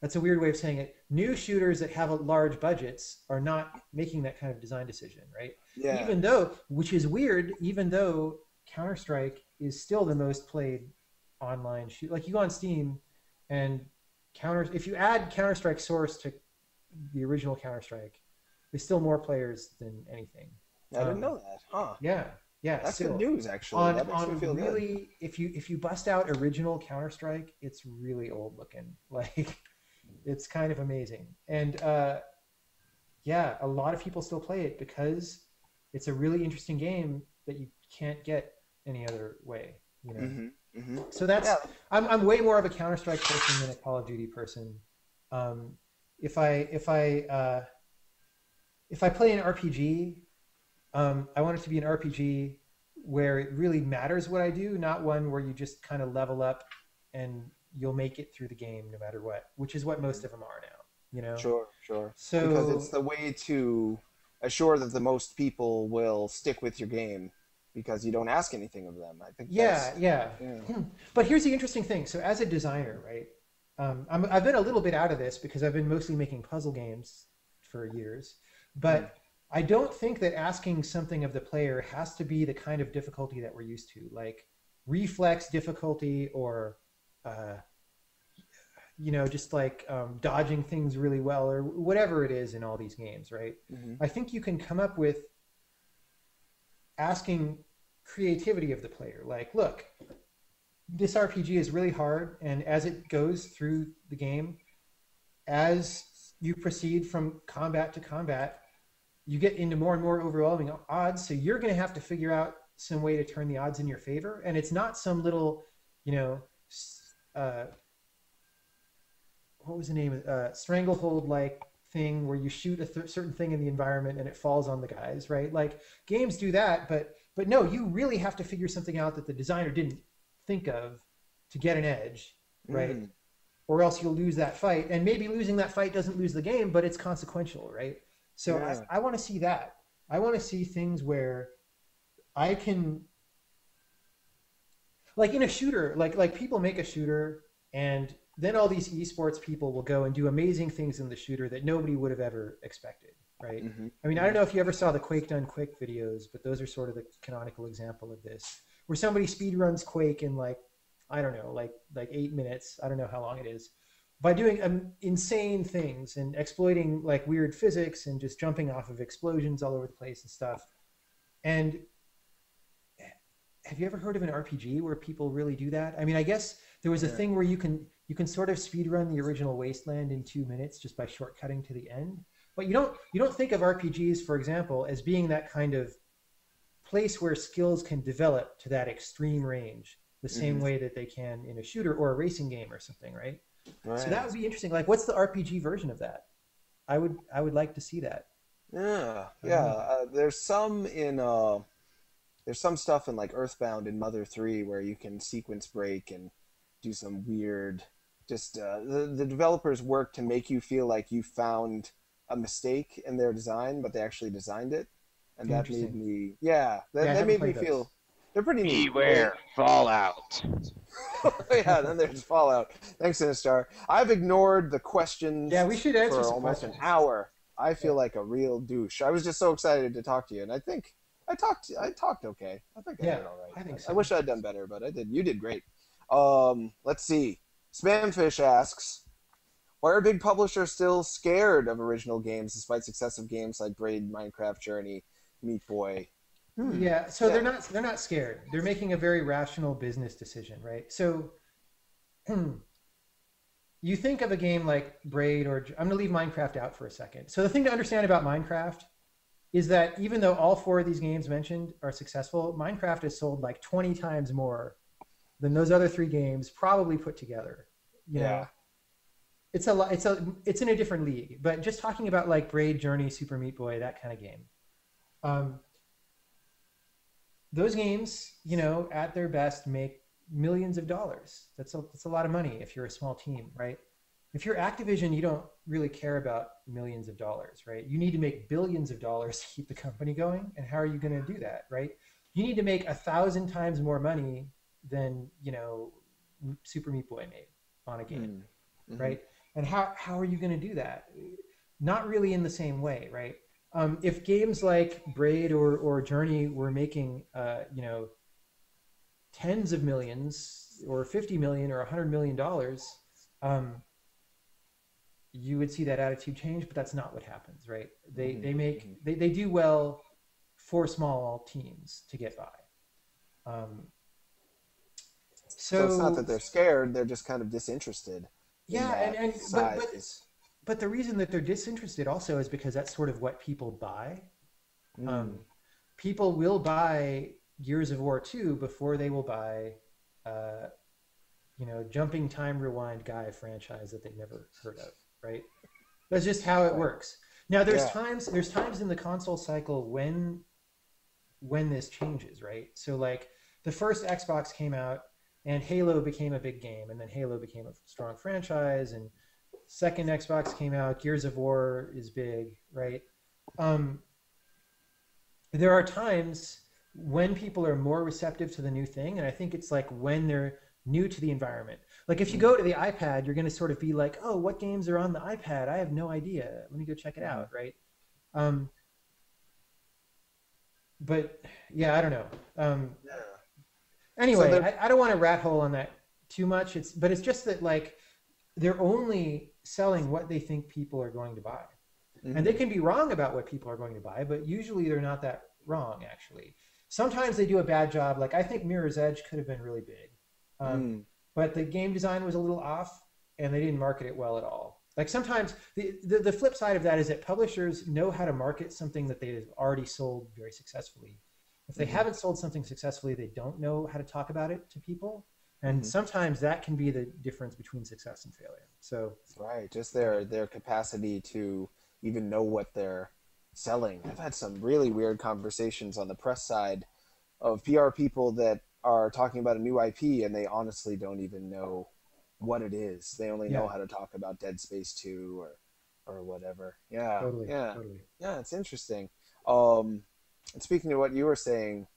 That's a weird way of saying it. New shooters that have large budgets are not making that kind of design decision, right? Yeah. Even though, which is weird, even though Counter-Strike is still the most played online shoot. Like you go on Steam and if you add Counter-Strike Source to the original Counter-Strike, there's still more players than anything. I didn't know that, huh? Yeah. Yeah, that's still. Good news. Actually, that makes me feel really, good. If you bust out original Counter-Strike, it's really old looking. Like, it's kind of amazing. And yeah, a lot of people still play it because it's a really interesting game that you can't get any other way. You know. So that's I'm way more of a Counter-Strike person than a Call of Duty person. If I play an RPG. I want it to be an RPG where it really matters what I do, not one where you just kind of level up and you'll make it through the game no matter what, which is what most of them are now, you know? Sure. So, because it's the way to assure that the most people will stick with your game because you don't ask anything of them. I think yeah. But here's the interesting thing. So as a designer, right, I've been a little bit out of this because I've been mostly making puzzle games for years, but I don't think that asking something of the player has to be the kind of difficulty that we're used to, like reflex difficulty or, you know, just like dodging things really well or whatever it is in all these games, right? I think you can come up with asking creativity of the player. Like, look, this RPG is really hard, and as it goes through the game, as you proceed from combat to combat, you get into more and more overwhelming odds. So you're going to have to figure out some way to turn the odds in your favor. And it's not some little, you know, what was the name? Stranglehold-like thing where you shoot a certain thing in the environment and it falls on the guys, right? Like games do that, but no, you really have to figure something out that the designer didn't think of to get an edge, right? Or else you'll lose that fight. And maybe losing that fight doesn't lose the game, but it's consequential, right? So I want to see that. I want to see things where I can, like in a shooter, like people make a shooter and then all these esports people will go and do amazing things in the shooter that nobody would have ever expected, right? I mean, I don't know if you ever saw the Quake Done Quick videos, but those are sort of the canonical example of this, where somebody speed runs Quake in like, I don't know, like 8 minutes. I don't know how long it is, by doing insane things and exploiting like weird physics and just jumping off of explosions all over the place and stuff. And have you ever heard of an RPG where people really do that? I mean, I guess there was a thing where you can sort of speedrun the original Wasteland in 2 minutes just by shortcutting to the end. But you don't think of RPGs, for example, as being that kind of place where skills can develop to that extreme range, the same way that they can in a shooter or a racing game or something, right? So that would be interesting. Like, what's the RPG version of that? I would like to see that. Yeah. There's some stuff in like Earthbound and Mother 3 where you can sequence break and do some weird. Just the developers work to make you feel like you found a mistake in their design, but they actually designed it, and that made me that made me feel they're pretty neat. Beware Fallout. Yeah, then there's Fallout. Thanks, Sinistar. I've ignored the questions. Yeah, we should answer for some almost questions. an hour. I feel like a real douche. I was just so excited to talk to you, and I think I talked okay. I think I did all right. I think so. I wish I'd done better, but I did. You did great. Let's see. Spamfish asks, why are big publishers still scared of original games despite successive games like Braid, Minecraft Journey, Meat Boy? Yeah, so they're not scared. They're making a very rational business decision, right? So you think of a game like Braid, or I'm going to leave Minecraft out for a second. So the thing to understand about Minecraft is that even though all 4 of these games mentioned are successful, Minecraft has sold like 20 times more than those other 3 games probably put together. You know? It's a lot. It's in a different league. But just talking about like Braid, Journey, Super Meat Boy, that kind of game. Those games, you know, at their best, make millions of dollars. That's a lot of money if you're a small team, right? If you're Activision, you don't really care about millions of dollars, right? You need to make billions of dollars to keep the company going. And how are you going to do that, right? You need to make 1,000 times more money than, you know, Super Meat Boy made on a game, right? And how are you going to do that? Not really in the same way, right? If games like Braid or Journey were making, you know, tens of millions or 50 million or $100 million, you would see that attitude change, but that's not what happens, right? They do well for small teams to get by. So it's not that they're scared; they're just kind of disinterested. Yeah, but the reason that they're disinterested also is because that's sort of what people buy. People will buy Gears of War 2 before they will buy, you know, Jumping Time Rewind Guy franchise that they've never heard of, right? That's just how it works. Now, there's times in the console cycle when this changes, right? So like the first Xbox came out and Halo became a big game, and then Halo became a strong franchise, and second Xbox came out, Gears of War is big, right? There are times when people are more receptive to the new thing, and I think it's like when they're new to the environment. Like if you go to the iPad, you're going to sort of be like, oh, what games are on the iPad? I have no idea. Let me go check it out, right? But yeah, I don't know. Anyway, so I don't want to rat hole on that too much. But it's just that like they're only selling what they think people are going to buy. And they can be wrong about what people are going to buy, but usually they're not that wrong, actually. Sometimes they do a bad job. Like I think Mirror's Edge could have been really big. But the game design was a little off, and they didn't market it well at all. Like sometimes the flip side of that is that publishers know how to market something that they've already sold very successfully. If they haven't sold something successfully, they don't know how to talk about it to people. And sometimes that can be the difference between success and failure. So right, just their capacity to even know what they're selling. I've had some really weird conversations on the press side of PR people that are talking about a new IP and they honestly don't even know what it is. They only know how to talk about Dead Space 2 or whatever. Yeah, totally. Yeah, it's interesting. And speaking of what you were saying,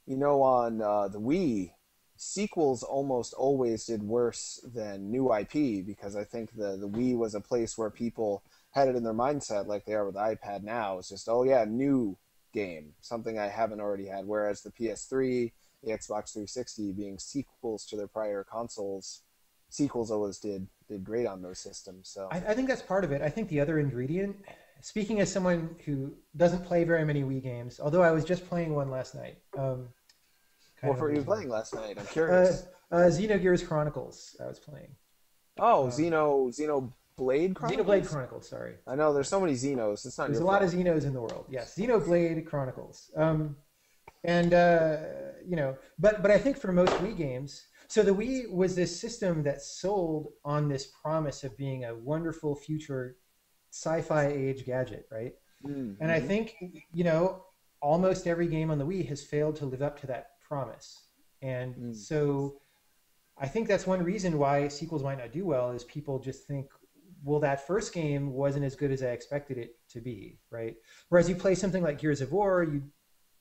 you know, on the Wii, sequels almost always did worse than new IP because I think the Wii was a place where people had it in their mindset like they are with the iPad now. It's just, oh yeah, new game, something I haven't already had. Whereas the PS3, the Xbox 360 being sequels to their prior consoles, sequels always did great on those systems. So I think that's part of it. I think the other ingredient, speaking as someone who doesn't play very many Wii games, although I was just playing one last night, kind What of were you original. playing last night? I'm curious. Xenogears Chronicles. I was playing. Oh, Um, Xenoblade Xenoblade Chronicles? Chronicles. Sorry. I know there's so many Xenos. It's not There's your a lot of fault. Xenos in the world. Yes, Xenoblade Chronicles. And but I think for most Wii games, so the Wii was this system that sold on this promise of being a wonderful future sci-fi age gadget, right? And I Mm-hmm. think almost every game on the Wii has failed to live up to that promise. And Mm. so I think that's one reason why sequels might not do well is people just think, well, that first game wasn't as good as I expected it to be, right? Whereas you play something like Gears of War, you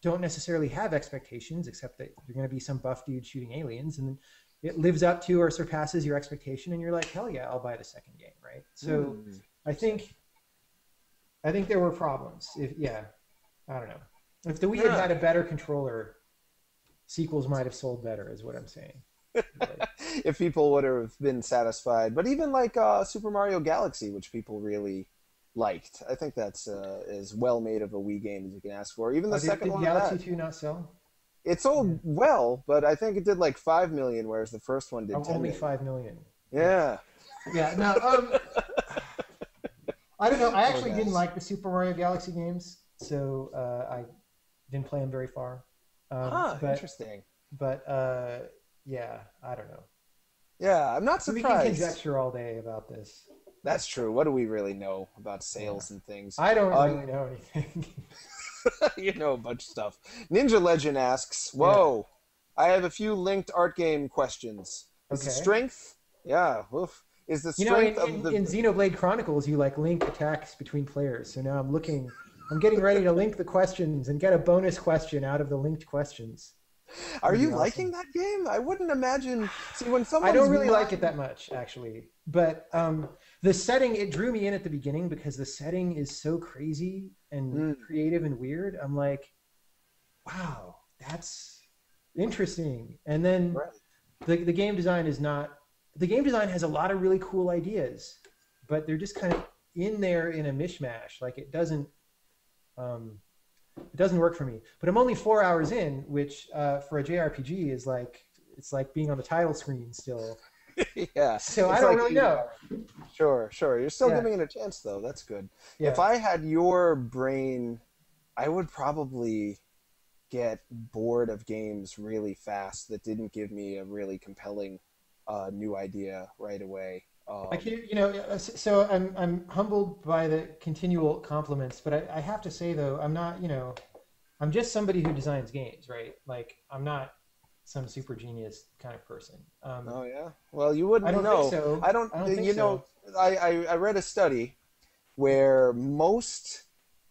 don't necessarily have expectations, except that you're going to be some buff dude shooting aliens, and it lives up to or surpasses your expectation, and you're like, hell yeah, I'll buy the second game, right? So Mm. I think there were problems. I don't know. If the Wii had Yeah. had a better controller, sequels might have sold better, is what I'm saying. Really. If people would have been satisfied. But even like Super Mario Galaxy, which people really liked, I think that's as well made of a Wii game as you can ask for. Even the second Did one of Galaxy that, 2 not sell? it Yeah. sold well, but I think it did like 5 million, whereas the first one did Oh, 10 only million. 5 million. Yeah. Yeah. No. I don't know. I Oh, actually guys. didn't like the Super Mario Galaxy games, so I didn't play them very far. Interesting. But yeah, I don't know. Yeah, I'm not So we can surprised. conjecture all day about this. That's true. What do we really know about sales and things? I don't Uh, really know anything. You know a bunch of stuff. Ninja Legend asks, "Whoa, I have a few linked art game questions. Is the Okay. strength? Yeah, oof. Is the You know, strength of the in Xenoblade Chronicles, you like link attacks between players. So now I'm getting ready to link the questions and get a bonus question out of the linked questions. Are That'd you be liking awesome. that game? I wouldn't imagine. See, when I someone's don't really like not- it that much, actually. But the setting, it drew me in at the beginning because the setting is so crazy and Mm, creative and weird. I'm like, wow, that's interesting. And then right. the game design is not. The game design has a lot of really cool ideas, but they're just kind of in there in a mishmash. Like it doesn't work for me. But I'm only 4 hours in, which for a JRPG is like it's like being on the title screen still. Yeah. So It's I don't like really you- know. Sure. You're still Yeah. giving it a chance, though. That's good. Yeah. If I had your brain, I would probably get bored of games really fast that didn't give me a really compelling new idea right away. I can, so I'm humbled by the continual compliments, but I have to say though, I'm not, I'm just somebody who designs games, right? Like I'm not some super genius kind of person. Oh yeah. Well, you wouldn't I don't know. think so. I don't. I don't think You know, so. I read a study where most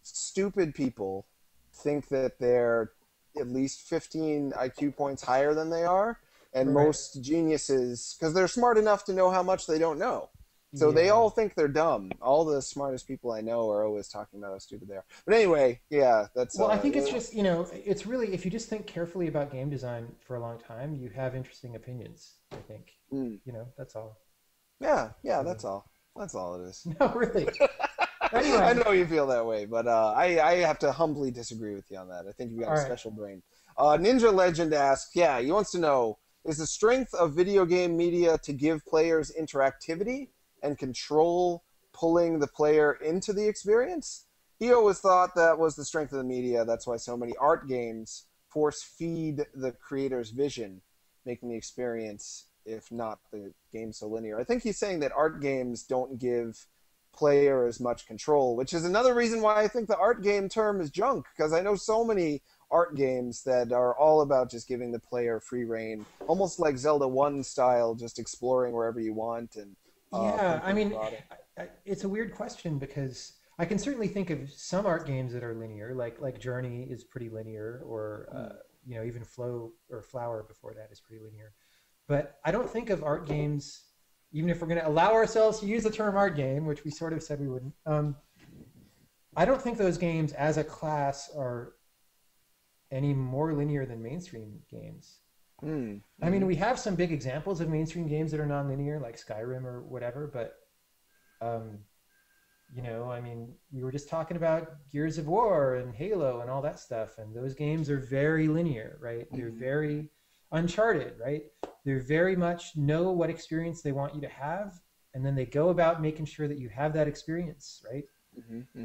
stupid people think that they're at least 15 IQ points higher than they are, and Right. most geniuses, because they're smart enough to know how much they don't know. So they Yeah. all think they're dumb. All the smartest people I know are always talking about how stupid they are. But anyway, yeah, that's. Well, I think it's just, it's really, if you just think carefully about game design for a long time, you have interesting opinions, I think. Mm. That's all. Yeah, that's all. That's all it is. No, really. Anyway. I know you feel that way, but I have to humbly disagree with you on that. I think you've got All a right. special brain. Ninja Legend asks, yeah, he wants to know, is the strength of video game media to give players interactivity and control pulling the player into the experience? He always thought that was the strength of the media. That's why so many art games force feed the creator's vision, making the experience, if not the game, so linear. I think he's saying that art games don't give player as much control, which is another reason why I think the art game term is junk, because I know so many art games that are all about just giving the player free reign, almost like Zelda 1 style, just exploring wherever you want. And Yeah, I mean, about it. it's a weird question because I can certainly think of some art games that are linear, like Journey is pretty linear, or even Flow or Flower before that is pretty linear. But I don't think of art games, even if we're going to allow ourselves to use the term art game, which we sort of said we wouldn't. I don't think those games as a class are any more linear than mainstream games. I mean, we have some big examples of mainstream games that are non-linear, like Skyrim or whatever, but I mean, we were just talking about Gears of War and Halo and all that stuff, and those games are very linear, right? They're very Uncharted, right? They very much know what experience they want you to have, and then they go about making sure that you have that experience, right?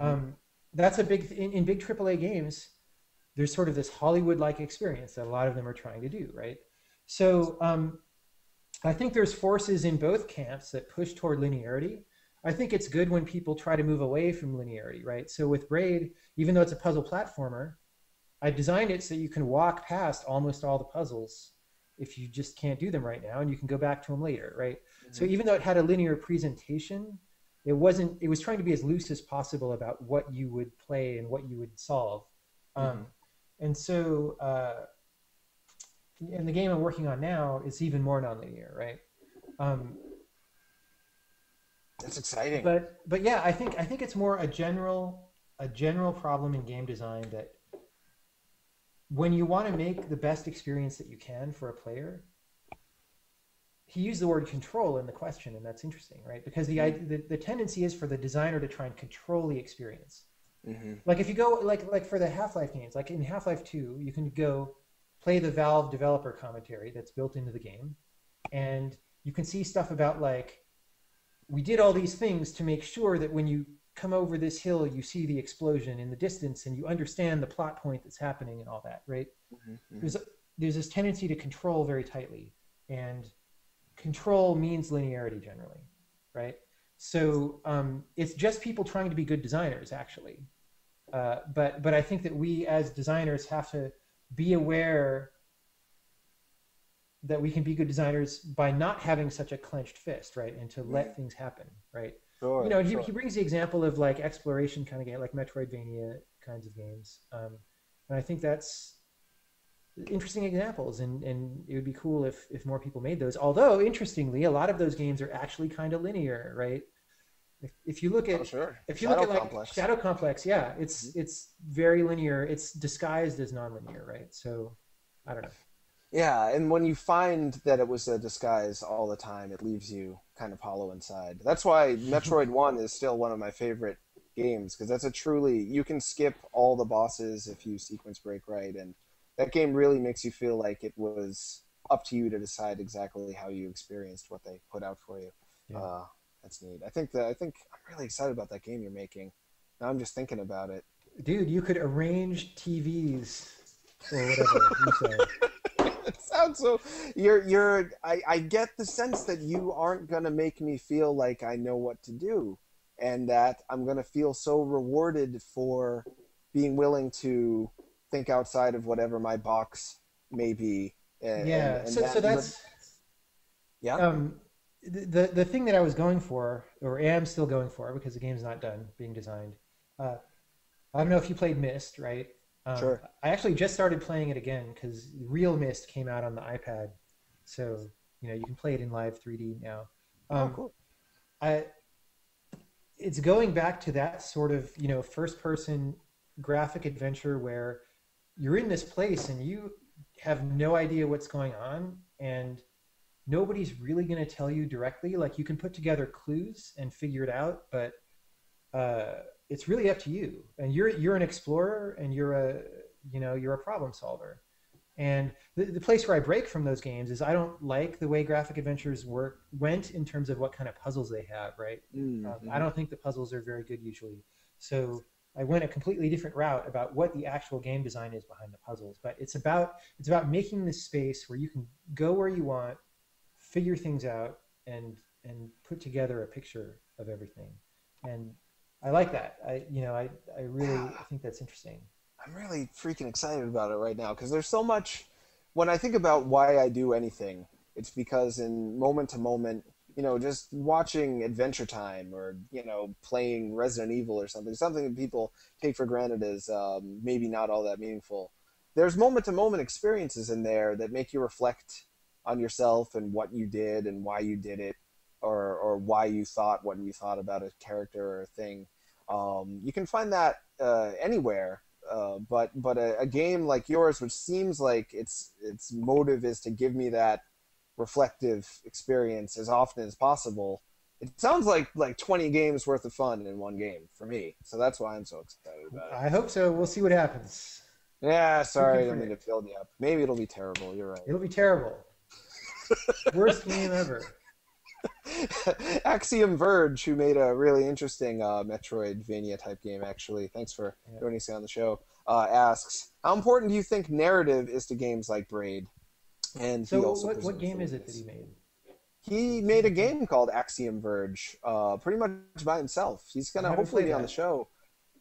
Um, that's a big in big AAA games. There's sort of this Hollywood-like experience that a lot of them are trying to do, right? So I think there's forces in both camps that push toward linearity. I think it's good when people try to move away from linearity, right? So with Braid, even though it's a puzzle platformer, I designed it so you can walk past almost all the puzzles if you just can't do them right now, and you can go back to them later, right? So even though it had a linear presentation, it was trying to be as loose as possible about what you would play and what you would solve. And so, and the game I'm working on now is even more nonlinear, right? That's exciting. But yeah, I think it's more a general problem in game design that when you want to make the best experience that you can for a player, he used the word control in the question, and that's interesting, right? Because the tendency is for the designer to try and control the experience. Like if you go like for the Half-Life games, like in Half-Life 2, you can go play the Valve developer commentary that's built into the game, and you can see stuff about like, we did all these things to make sure that when you come over this hill, you see the explosion in the distance and you understand the plot point that's happening and all that, right? There's this tendency to control very tightly, and control means linearity generally, right? So it's just people trying to be good designers, actually. But I think that we as designers have to be aware that we can be good designers by not having such a clenched fist, right? And to let things happen, right? Sure, you know, he brings the example of like exploration kind of game, like Metroidvania kinds of games. And I think that's interesting examples, and it would be cool if more people made those. Although, interestingly, a lot of those games are actually kind of linear, right? If you look at if you look at like Shadow Complex, yeah, it's very linear. It's disguised as nonlinear, right? So I don't know. Yeah, and when you find that it was a disguise all the time, it leaves you kind of hollow inside. That's why Metroid 1 is still one of my favorite games, because that's a truly, you can skip all the bosses if you sequence break right, and that game really makes you feel like it was up to you to decide exactly how you experienced what they put out for you. Yeah. That's neat. I think I'm really excited about that game you're making. Now I'm just thinking about it. Dude, you could arrange TVs or whatever you say. It sounds so. I get the sense that you aren't gonna make me feel like I know what to do, and that I'm gonna feel so rewarded for being willing to think outside of whatever my box may be. So that's yeah. The thing that I was going for, or am still going for, because the game's not done being designed. I don't know if you played Myst, right? Sure. I actually just started playing it again because Real Myst came out on the iPad, so you know you can play it in live 3D now. Cool. It's going back to that sort of first-person graphic adventure where you're in this place and you have no idea what's going on, and nobody's really going to tell you directly. Like, you can put together clues and figure it out, but it's really up to you. And you're an explorer, and you're a problem solver. And the place where I break from those games is I don't like the way graphic adventures went in terms of what kind of puzzles they have, right? I don't think the puzzles are very good usually. So I went a completely different route about what the actual game design is behind the puzzles. But it's about making this space where you can go where you want, figure things out, and put together a picture of everything. And I like that. I really think that's interesting. I'm really freaking excited about it right now, because there's so much. When I think about why I do anything, it's because in moment to moment, just watching Adventure Time, or playing Resident Evil or something that people take for granted as maybe not all that meaningful. There's moment to moment experiences in there that make you reflect on yourself and what you did and why you did it, or why you thought what you thought about a character or a thing. You can find that anywhere. But a game like yours, which seems like its motive is to give me that reflective experience as often as possible, it sounds like 20 games worth of fun in one game for me. So that's why I'm so excited about it. I hope so. We'll see what happens. Yeah, Who sorry, I can don't mean to predict? build you up. Maybe it'll be terrible. You're right. It'll be terrible. Worst game ever. Axiom Verge, who made a really interesting Metroidvania type game, actually. Thanks for Yeah. joining us on the show. Asks, how important do you think narrative is to games like Braid? And he So also what presents game the is it that witness. he made? He made a game called Axiom Verge, pretty much by himself. He's I gonna haven't hopefully played be on the that. show.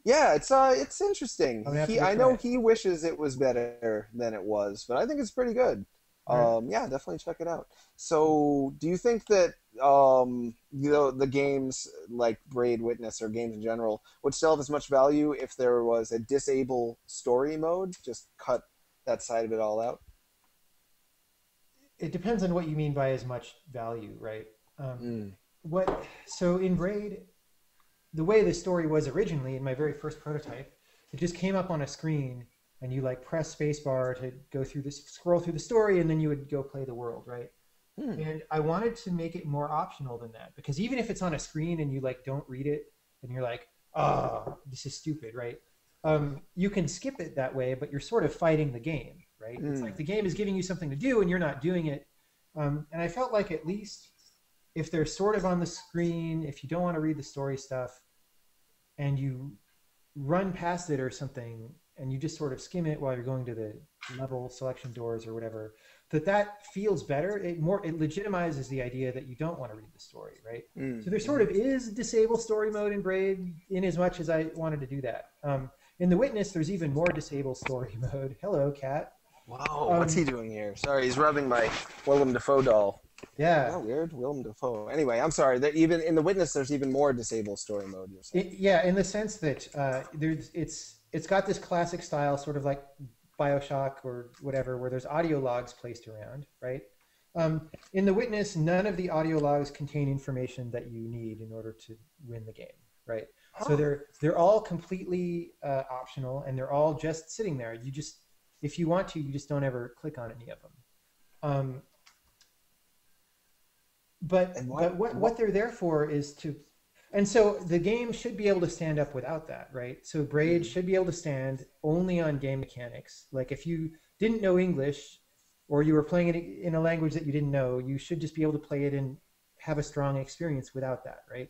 Yeah, it's interesting. I'm gonna have to go I try know it. he wishes it was better than it was, but I think it's pretty good. All right. Yeah, definitely check it out. So, do you think that the games like Braid Witness or games in general would still have as much value if there was a disable story mode? Just cut that side of it all out. It depends on what you mean by as much value, right? Mm. So in Braid, the way the story was originally in my very first prototype, it just came up on a screen and you like press spacebar to go through this, scroll through the story, and then you would go play the world, right? And I wanted to make it more optional than that, because even if it's on a screen and you like don't read it and you're like, oh, this is stupid, right? You can skip it that way, but you're sort of fighting the game, right? It's like the game is giving you something to do and you're not doing it. And I felt like at least if they're sort of on the screen, if you don't want to read the story stuff and you run past it or something and you just sort of skim it while you're going to the level selection doors or whatever, that feels better. It legitimizes the idea that you don't want to read the story, right? So there sort of is disable story mode in Braid in as much as I wanted to do that. In The Witness, there's even more disable story mode. Hello, cat. Wow, what's he doing here? Sorry, he's rubbing my Willem Dafoe doll. Yeah. Isn't that weird? Willem Dafoe. Anyway, I'm sorry. Even in The Witness, there's even more disable story mode. You're saying. Yeah, in the sense that it's got this classic style, sort of like BioShock or whatever, where there's audio logs placed around, right? In The Witness, none of the audio logs contain information that you need in order to win the game, right? Huh. So they're all completely optional, and they're all just sitting there. You just, if you want to, you just don't ever click on any of them. But what they're there for is to, and so the game should be able to stand up without that, right? So Braid should be able to stand only on game mechanics. Like if you didn't know English or you were playing it in a language that you didn't know, you should just be able to play it and have a strong experience without that, right?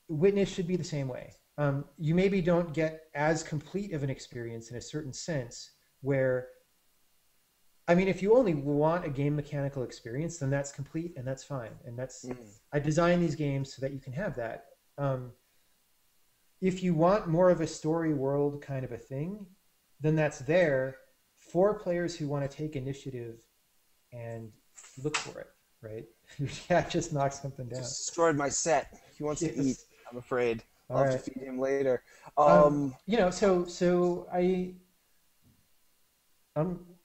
Witness should be the same way. You maybe don't get as complete of an experience in a certain sense where, I mean, if you only want a game mechanical experience, then that's complete and that's fine. And that's, I design these games so that you can have that. If you want more of a story world kind of a thing, then that's there for players who want to take initiative and look for it, right? Your cat just knocked something down. Just destroyed my set. He wants to eat, I'm afraid. I'll have to feed him later. You know, so I,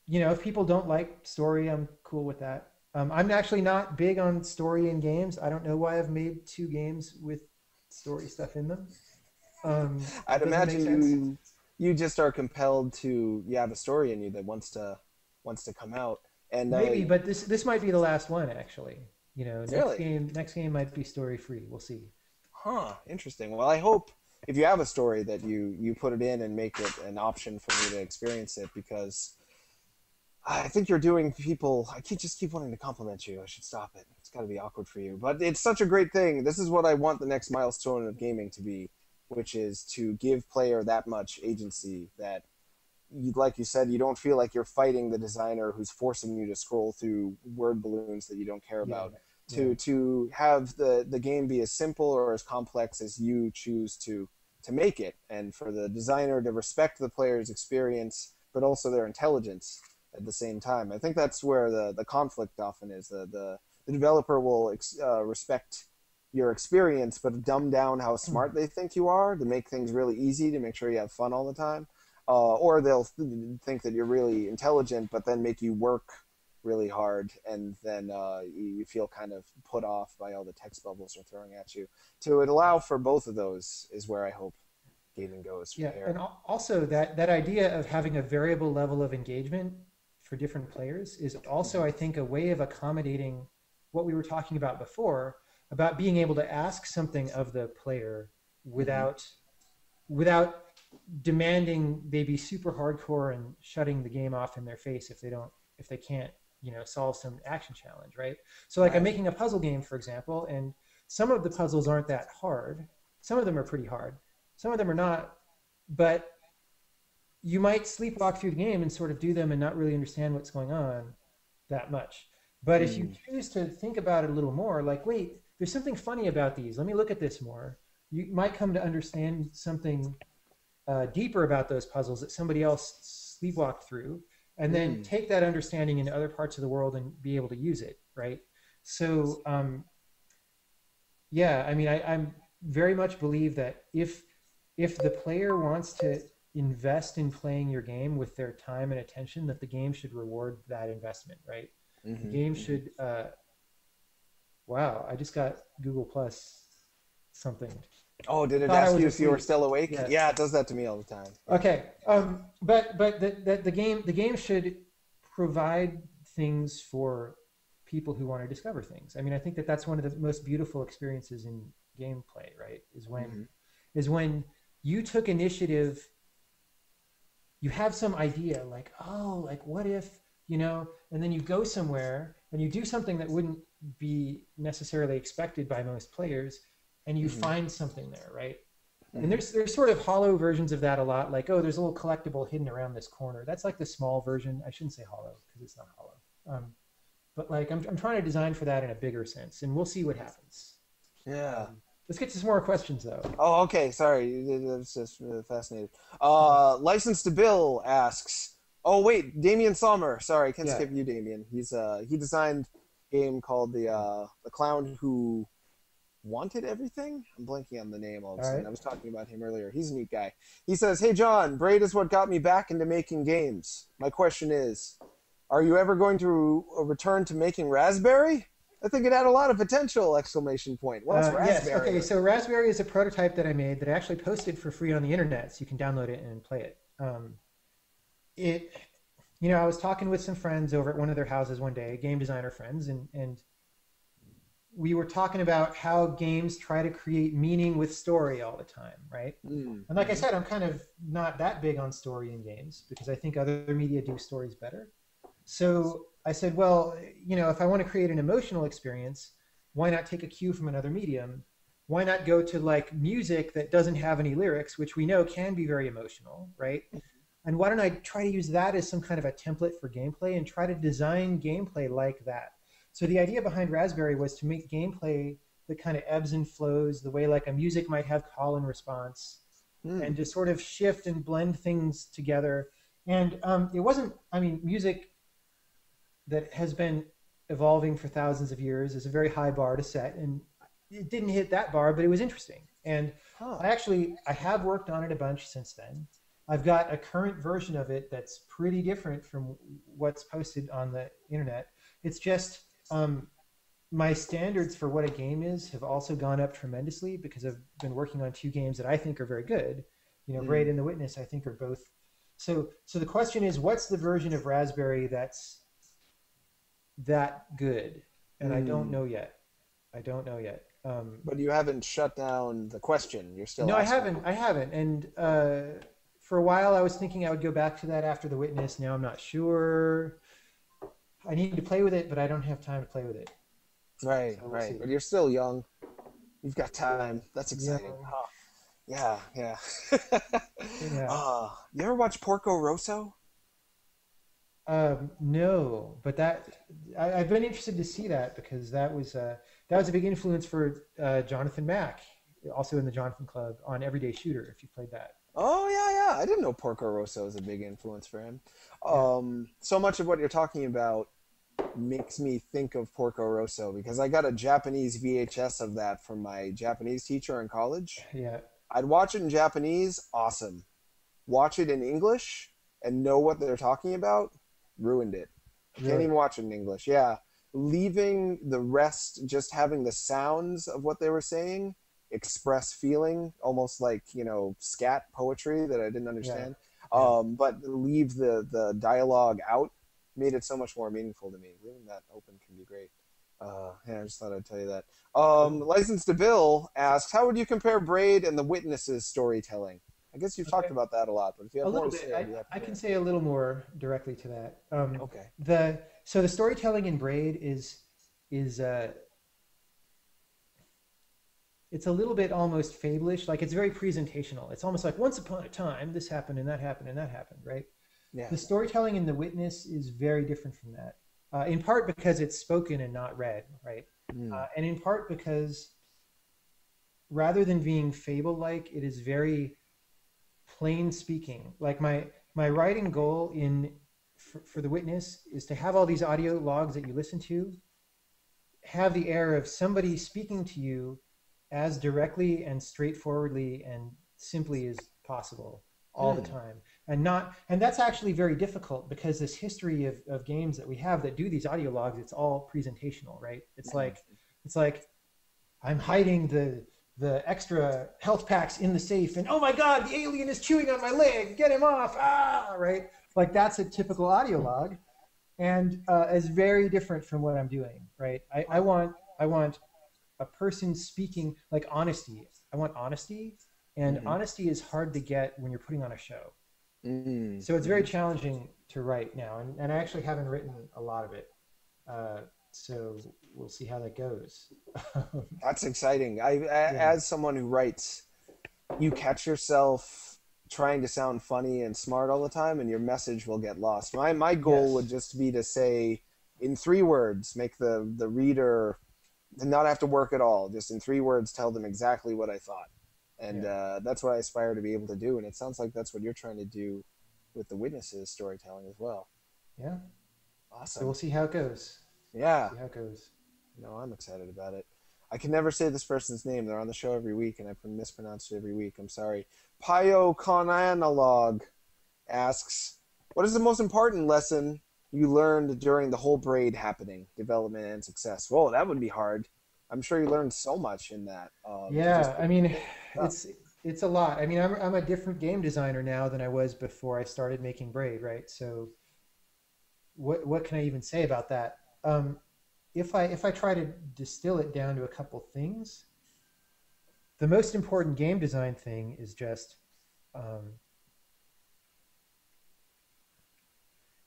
you know, if people don't like story, I'm cool with that. I'm actually not big on story in games. I don't know why I've made 2 games with story stuff in them. I'd imagine you just are compelled to, you have a story in you that wants to come out. And maybe, but this might be the last one actually. You know, really? next game might be story free. We'll see. Huh, interesting. Well, I hope if you have a story that you put it in and make it an option for me to experience it, because I think you're doing people, I just keep wanting to compliment you. I should stop it. It's got to be awkward for you. But it's such a great thing. This is what I want the next milestone of gaming to be, which is to give player that much agency that, like you said, you don't feel like you're fighting the designer who's forcing you to scroll through word balloons that you don't care about. To have the game be as simple or as complex as you choose to make it, and for the designer to respect the player's experience but also their intelligence at the same time. I think that's where the conflict often is. The developer will respect your experience but dumb down how smart they think you are to make things really easy, to make sure you have fun all the time. Or they'll think that you're really intelligent but then make you work really hard, and then you feel kind of put off by all the text bubbles they're throwing at you. To allow for both of those is where I hope gaming goes from here. And also that idea of having a variable level of engagement for different players is also, I think, a way of accommodating what we were talking about before, about being able to ask something of the player without demanding they be super hardcore and shutting the game off in their face if they can't, solve some action challenge, right? So like I'm making a puzzle game, for example, and some of the puzzles aren't that hard. Some of them are pretty hard. Some of them are not, but you might sleepwalk through the game and sort of do them and not really understand what's going on that much. But if you choose to think about it a little more, like, wait, there's something funny about these. Let me look at this more. You might come to understand something deeper about those puzzles that somebody else sleepwalked through, and then take that understanding into other parts of the world and be able to use it, right? So, yeah, I mean, I'm very much believe that if the player wants to invest in playing your game with their time and attention, that the game should reward that investment, right? The game should. Wow, I just got Google Plus something. Oh, did it ask you if you were still awake? Yes. Yeah, it does that to me all the time. Okay, but the game should provide things for people who want to discover things. I mean, I think that's one of the most beautiful experiences in gameplay, right? Is when you took initiative. You have some idea, like, oh, like what if, and then you go somewhere and you do something that wouldn't be necessarily expected by most players, and you find something there, right? And there's sort of hollow versions of that a lot, like, oh, there's a little collectible hidden around this corner. That's like the small version. I shouldn't say hollow because it's not hollow. But like I'm trying to design for that in a bigger sense, and we'll see what happens. Yeah. Let's get to some more questions, though. Oh, okay. Sorry, that's just fascinating. License to Bill asks. Oh wait, Damian Summers. Sorry, I can't skip you, Damian. He designed a game called the Clown Who Wanted Everything. I'm blanking on the name all of a sudden. Right. I was talking about him earlier. He's a neat guy. He says, "Hey John, Braid is what got me back into making games. My question is, are you ever going to return to making Raspberry? I think it had a lot of potential! Exclamation point. What's Raspberry?" Yes. Okay. So Raspberry is a prototype that I made that I actually posted for free on the internet, so you can download it and play it. I was talking with some friends over at one of their houses one day, game designer friends, and we were talking about how games try to create meaning with story all the time, right? And like I said, I'm kind of not that big on story in games because I think other media do stories better. So I said, well, if I want to create an emotional experience, why not take a cue from another medium? Why not go to like music that doesn't have any lyrics, which we know can be very emotional, right? And why don't I try to use that as some kind of a template for gameplay and try to design gameplay like that? So the idea behind Raspberry was to make gameplay that kind of ebbs and flows the way like a music might have call and response, and to sort of shift and blend things together. And it wasn't, music that has been evolving for thousands of years is a very high bar to set, and it didn't hit that bar, but it was interesting. And I have worked on it a bunch since then. I've got a current version of it that's pretty different from what's posted on the internet. It's just my standards for what a game is have also gone up tremendously because I've been working on two games that I think are very good. Braid and The Witness, I think, are both. So the question is, what's the version of Raspberry that's that good? And I don't know yet. But you haven't shut down the question. You're still asking. I haven't. And for a while I was thinking I would go back to that after The Witness. Now I'm not sure. I need to play with it, but I don't have time to play with it. Right, so right. But you're still young. You've got time. That's exciting. Yeah. Yeah. You ever watch Porco Rosso? No, but I've been interested to see that because that was a big influence for Jonathan Mack, also in the Jonathan Club, on Everyday Shooter, if you played that. Oh yeah. I didn't know Porco Rosso was a big influence for him. So much of what you're talking about makes me think of Porco Rosso because I got a Japanese VHS of that from my Japanese teacher in college. Yeah. I'd watch it in Japanese, awesome. Watch it in English and know what they're talking about, ruined it. I can't even watch it in English. Yeah. Leaving the rest, just having the sounds of what they were saying express feeling, almost like, scat poetry that I didn't understand. But leave the dialogue out made it so much more meaningful to me. Leaving that open can be great. I just thought I'd tell you that. License to Bill asks, how would you compare Braid and The Witness's storytelling? I guess you've Okay. talked about that a lot, but if you A have more little to bit. say, I'd be happy I to can hear. say a little more directly to that. Okay. So the storytelling in Braid is it's a little bit almost fable-ish. Like it's very presentational. It's almost like once upon a time this happened and that happened and that happened, right? Yeah. The storytelling in The Witness is very different from that. In part because it's spoken and not read, right? And in part because rather than being fable-like, it is very plain speaking. Like my writing goal for The Witness is to have all these audio logs that you listen to have the air of somebody speaking to you as directly and straightforwardly and simply as possible all the time. And that's actually very difficult because this history of games that we have that do these audio logs, it's all presentational, right? It's like I'm hiding the extra health packs in the safe and oh my god, the alien is chewing on my leg, get him off, right? Like that's a typical audio log, and is very different from what I'm doing, right? I want a person speaking like honesty. I want honesty, and honesty is hard to get when you're putting on a show. So it's very challenging to write now, and I actually haven't written a lot of it. So we'll see how that goes. That's exciting. As someone who writes, you catch yourself trying to sound funny and smart all the time, and your message will get lost. My goal would just be to say, in 3 words, make the reader not have to work at all. Just in 3 words, tell them exactly what I thought. And that's what I aspire to be able to do. And it sounds like that's what you're trying to do with The Witnesses storytelling as well. Yeah. Awesome. So we'll see how it goes. Yeah. See how it goes. No, I'm excited about it. I can never say this person's name. They're on the show every week, and I mispronounce it every week. I'm sorry. Pio Conanalog asks, what is the most important lesson you learned during the whole Braid happening, development and success? Whoa, that would be hard. I'm sure you learned so much in that. I mean, it's a lot. I mean, I'm a different game designer now than I was before I started making Braid, right? So what can I even say about that? If I try to distill it down to a couple things, the most important game design thing is just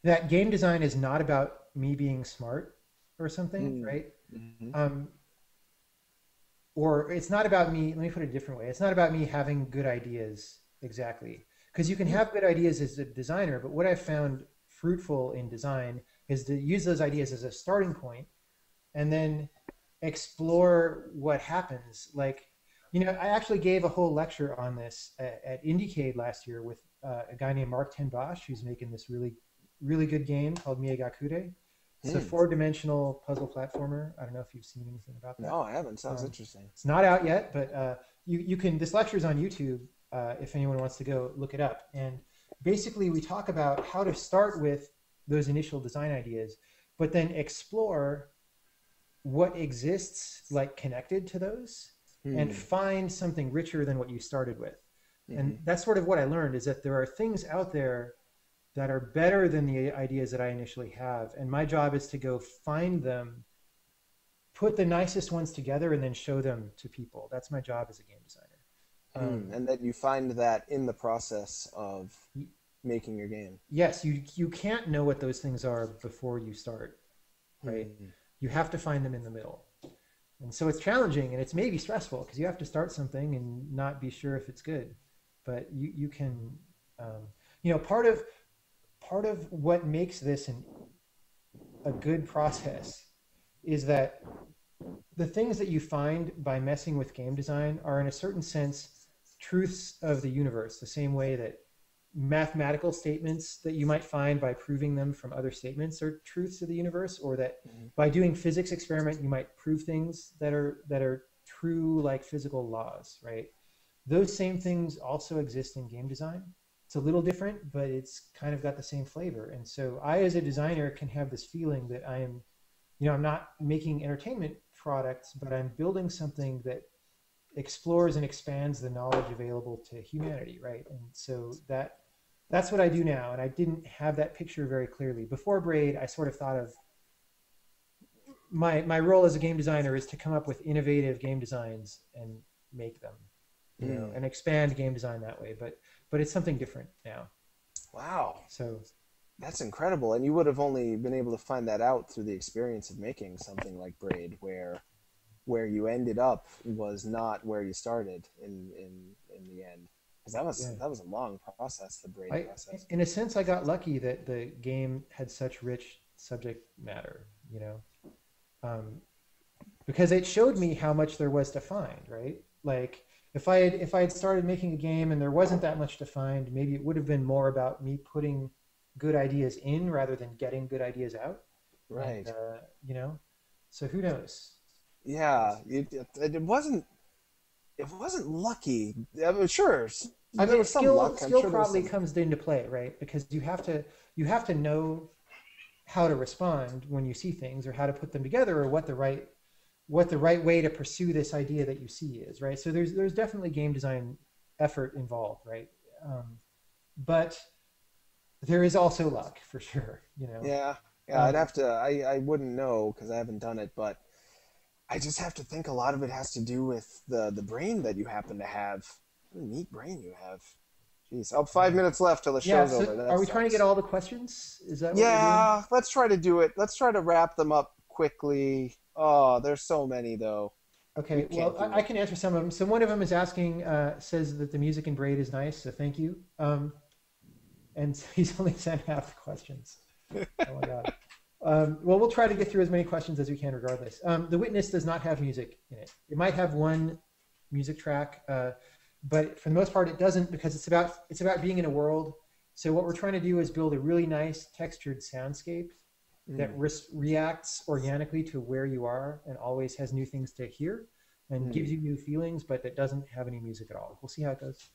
that game design is not about me being smart or something, right? Or it's not about me, let me put it a different way. It's not about me having good ideas exactly. Because you can have good ideas as a designer, but what I've found fruitful in design is to use those ideas as a starting point and then explore what happens. Like, I actually gave a whole lecture on this at Indiecade last year with a guy named Mark Ten Bosch, who's making this really, really good game called Miegakure. It's a 4-dimensional puzzle platformer. I don't know if you've seen anything about that. No, I haven't. Sounds interesting. It's not out yet, but you can. This lecture's on YouTube if anyone wants to go look it up. And basically, we talk about how to start with those initial design ideas, but then explore what exists like connected to those and find something richer than what you started with. And that's sort of what I learned, is that there are things out there that are better than the ideas that I initially have. And my job is to go find them, put the nicest ones together, and then show them to people. That's my job as a game designer. And that you find that in the process of making your game. Yes, you can't know what those things are before you start, right? You have to find them in the middle. And so it's challenging, and it's maybe stressful because you have to start something and not be sure if it's good. But you can, part of what makes this a good process is that the things that you find by messing with game design are, in a certain sense, truths of the universe, the same way that mathematical statements that you might find by proving them from other statements are truths of the universe, or that by doing physics experiment you might prove things that are true, like physical laws, right? Those same things also exist in game design. It's a little different, but it's kind of got the same flavor. And so I, as a designer, can have this feeling that I am, I'm not making entertainment products, but I'm building something that explores and expands the knowledge available to humanity, right? And so that's what I do now. And I didn't have that picture very clearly. Before Braid, I sort of thought of my role as a game designer is to come up with innovative game designs and make them, and expand game design that way. But but it's something different now. Wow. So That's incredible. And you would have only been able to find that out through the experience of making something like Braid, where you ended up was not where you started in the end. Because that was a long process, the Braid process. In a sense, I got lucky that the game had such rich subject matter, you know, because it showed me how much there was to find, right? Like if I had started making a game and there wasn't that much to find, maybe it would have been more about me putting good ideas in rather than getting good ideas out. Right. And, you know, so who knows? Yeah, it wasn't lucky. I mean, sure, I there mean, was some luck. I'm skill sure there was probably some... comes into play, right? Because you have to know how to respond when you see things, or how to put them together, or what the right way to pursue this idea that you see is, right? So there's definitely game design effort involved, right? But there is also luck, for sure, you know. Yeah, I'd have to. I wouldn't know because I haven't done it, but I just have to think a lot of it has to do with the brain that you happen to have. What a neat brain you have. Jeez. Oh, 5 minutes left till the show's so over. That are we sucks. trying to get all the questions? Is that what we're Yeah, doing? let's try to do it. Let's try to wrap them up quickly. Oh, there's so many though. Okay, well, I can answer some of them. So one of them is asking, says that the music in Braid is nice, so thank you. And he's only sent half the questions. Oh my God. Well, we'll try to get through as many questions as we can regardless. The Witness does not have music in it. It might have one music track, but for the most part it doesn't, because it's about being in a world. So what we're trying to do is build a really nice textured soundscape that reacts organically to where you are and always has new things to hear and gives you new feelings, but that doesn't have any music at all. We'll see how it goes.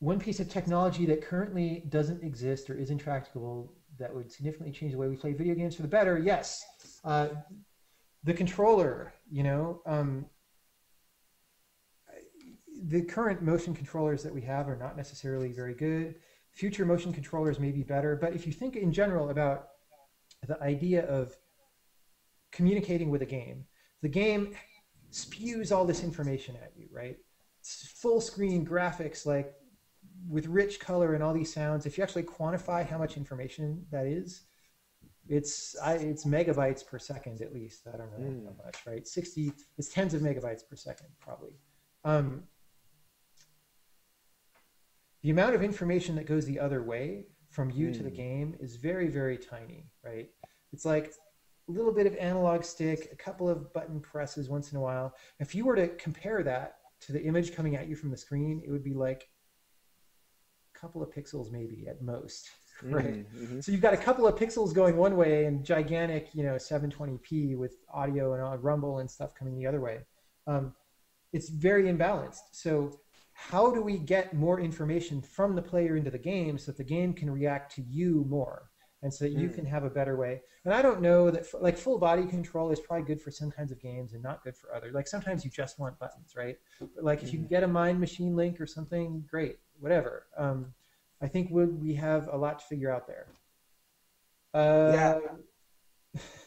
One piece of technology that currently doesn't exist or is intractable that would significantly change the way we play video games for the better. Yes. The controller, you know, the current motion controllers that we have are not necessarily very good. Future motion controllers may be better, but if you think in general about the idea of communicating with a game, the game spews all this information at you, right? It's full screen graphics, like with rich color and all these sounds. If you actually quantify how much information that is, it's megabytes per second at least. I don't know how much, right? It's tens of megabytes per second probably. The amount of information that goes the other way from you to the game is very, very tiny, right? It's like a little bit of analog stick, a couple of button presses once in a while. If you were to compare that to the image coming at you from the screen, it would be like a couple of pixels maybe at most, right? So you've got a couple of pixels going one way and gigantic, you know, 720p with audio and rumble and stuff coming the other way. It's very imbalanced. So how do we get more information from the player into the game so that the game can react to you more and so that you can have a better way? And I don't know that, like, full body control is probably good for some kinds of games and not good for others. Like sometimes you just want buttons, right? But like if you can get a mind machine link or something, great, whatever. I think we have a lot to figure out there. Yeah.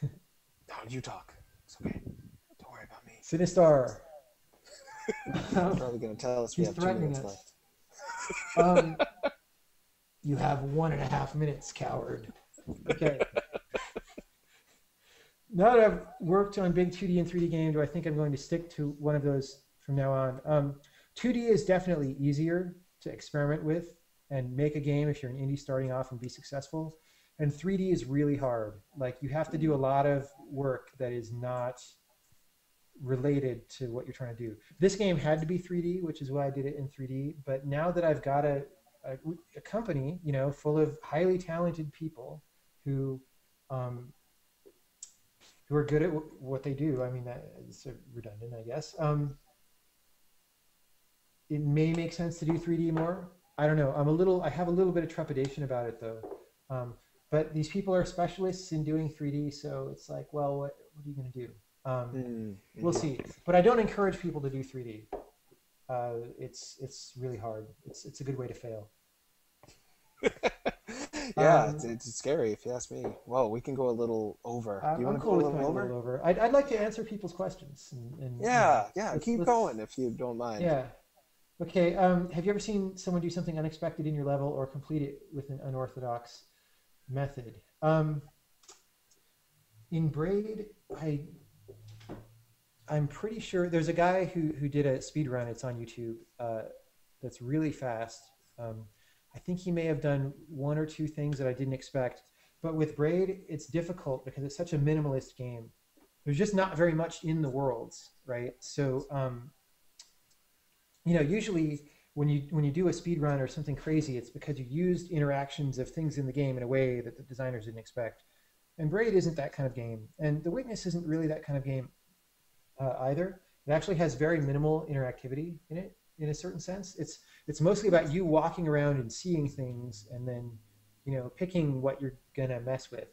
No, you talk. It's okay. Don't worry about me. Sinistar. Probably going to tell us we have 2 minutes left. You have 1.5 minutes, coward. Okay. Now that I've worked on big 2D and 3D games, I think I'm going to stick to one of those from now on. 2D is definitely easier to experiment with and make a game if you're an indie starting off and be successful. And 3D is really hard. Like you have to do a lot of work that is not related to what you're trying to do. This game had to be 3D, which is why I did it in 3D. But now that I've got a company, you know, full of highly talented people who are good at what they do. I mean, it's redundant, I guess. It may make sense to do 3D more. I don't know. I have a little bit of trepidation about it though. But these people are specialists in doing 3D, so it's like, well, what are you going to do? We'll see. But I don't encourage people to do 3D. It's really hard. It's a good way to fail. Yeah, it's scary if you ask me. Whoa, we can go a little over. Do you want to go a little over? I'd like to answer people's questions. And yeah, keep going if you don't mind. Yeah. Okay, have you ever seen someone do something unexpected in your level or complete it with an unorthodox method? In Braid, I'm pretty sure there's a guy who did a speed run. It's on YouTube. That's really fast. I think he may have done one or two things that I didn't expect. But with Braid, it's difficult because it's such a minimalist game. There's just not very much in the worlds, right? So usually when you do a speed run or something crazy, it's because you used interactions of things in the game in a way that the designers didn't expect. And Braid isn't that kind of game, and The Witness isn't really that kind of game either. It actually has very minimal interactivity in it, in a certain sense. It's mostly about you walking around and seeing things, and then picking what you're gonna mess with.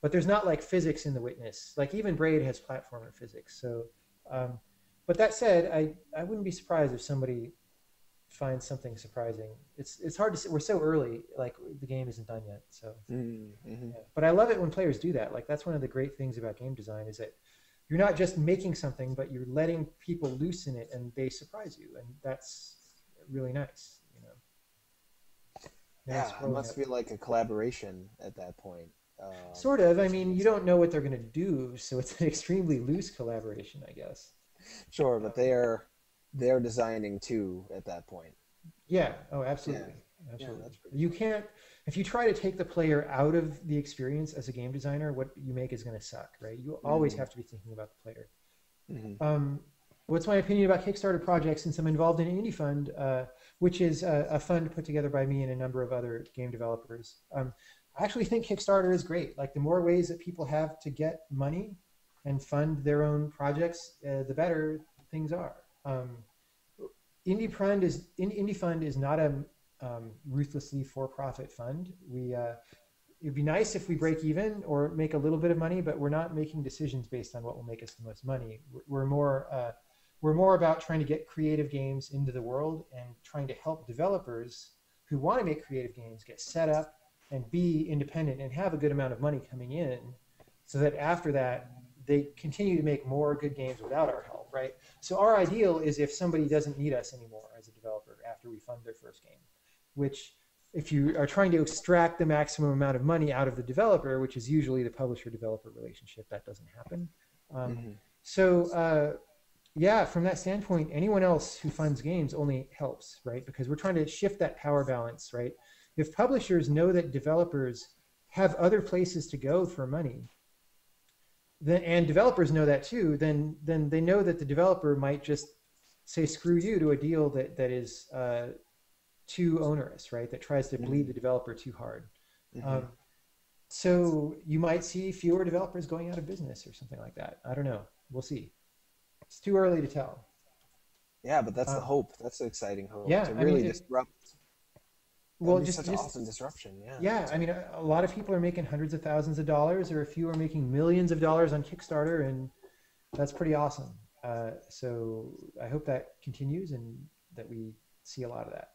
But there's not like physics in The Witness. Like even Braid has platformer physics. So, but that said, I wouldn't be surprised if somebody finds something surprising. It's hard to say. We're so early. Like the game isn't done yet. So, Mm-hmm. yeah. But I love it when players do that. Like that's one of the great things about game design is that you're not just making something, but you're letting people loose in it, and they surprise you, and that's really nice. Yeah, it must feel like a collaboration at that point. Sort of. I mean, you don't know what they're going to do, so it's an extremely loose collaboration, I guess. Sure, but they're designing too at that point. Yeah. Oh, absolutely. Yeah, Absolutely. that's pretty You can't, if you try to take the player out of the experience as a game designer, what you make is going to suck, right? You always have to be thinking about the player. Mm-hmm. What's my opinion about Kickstarter projects since I'm involved in an indie fund, which is a fund put together by me and a number of other game developers? I actually think Kickstarter is great. Like the more ways that people have to get money and fund their own projects, the better things are. Indie Fund is not a ruthlessly for-profit fund. It'd be nice if we break even or make a little bit of money, but we're not making decisions based on what will make us the most money. We're more about trying to get creative games into the world and trying to help developers who want to make creative games get set up and be independent and have a good amount of money coming in, so that after that they continue to make more good games without our help, right? So our ideal is if somebody doesn't need us anymore as a developer after we fund their first game, which if you are trying to extract the maximum amount of money out of the developer, which is usually the publisher-developer relationship, that doesn't happen. So yeah, from that standpoint, anyone else who funds games only helps, right? Because we're trying to shift that power balance, right? If publishers know that developers have other places to go for money, then, and developers know that too, then they know that the developer might just say screw you to a deal that is too onerous, right? That tries to bleed the developer too hard. So you might see fewer developers going out of business or something like that. I don't know. We'll see. It's too early to tell. Yeah, but that's the hope. That's the exciting hope. Yeah, to really disrupt. Well, just such awesome disruption. Yeah. Yeah, I mean, a lot of people are making hundreds of thousands of dollars, or a few are making millions of dollars on Kickstarter, and that's pretty awesome. So I hope that continues and that we see a lot of that.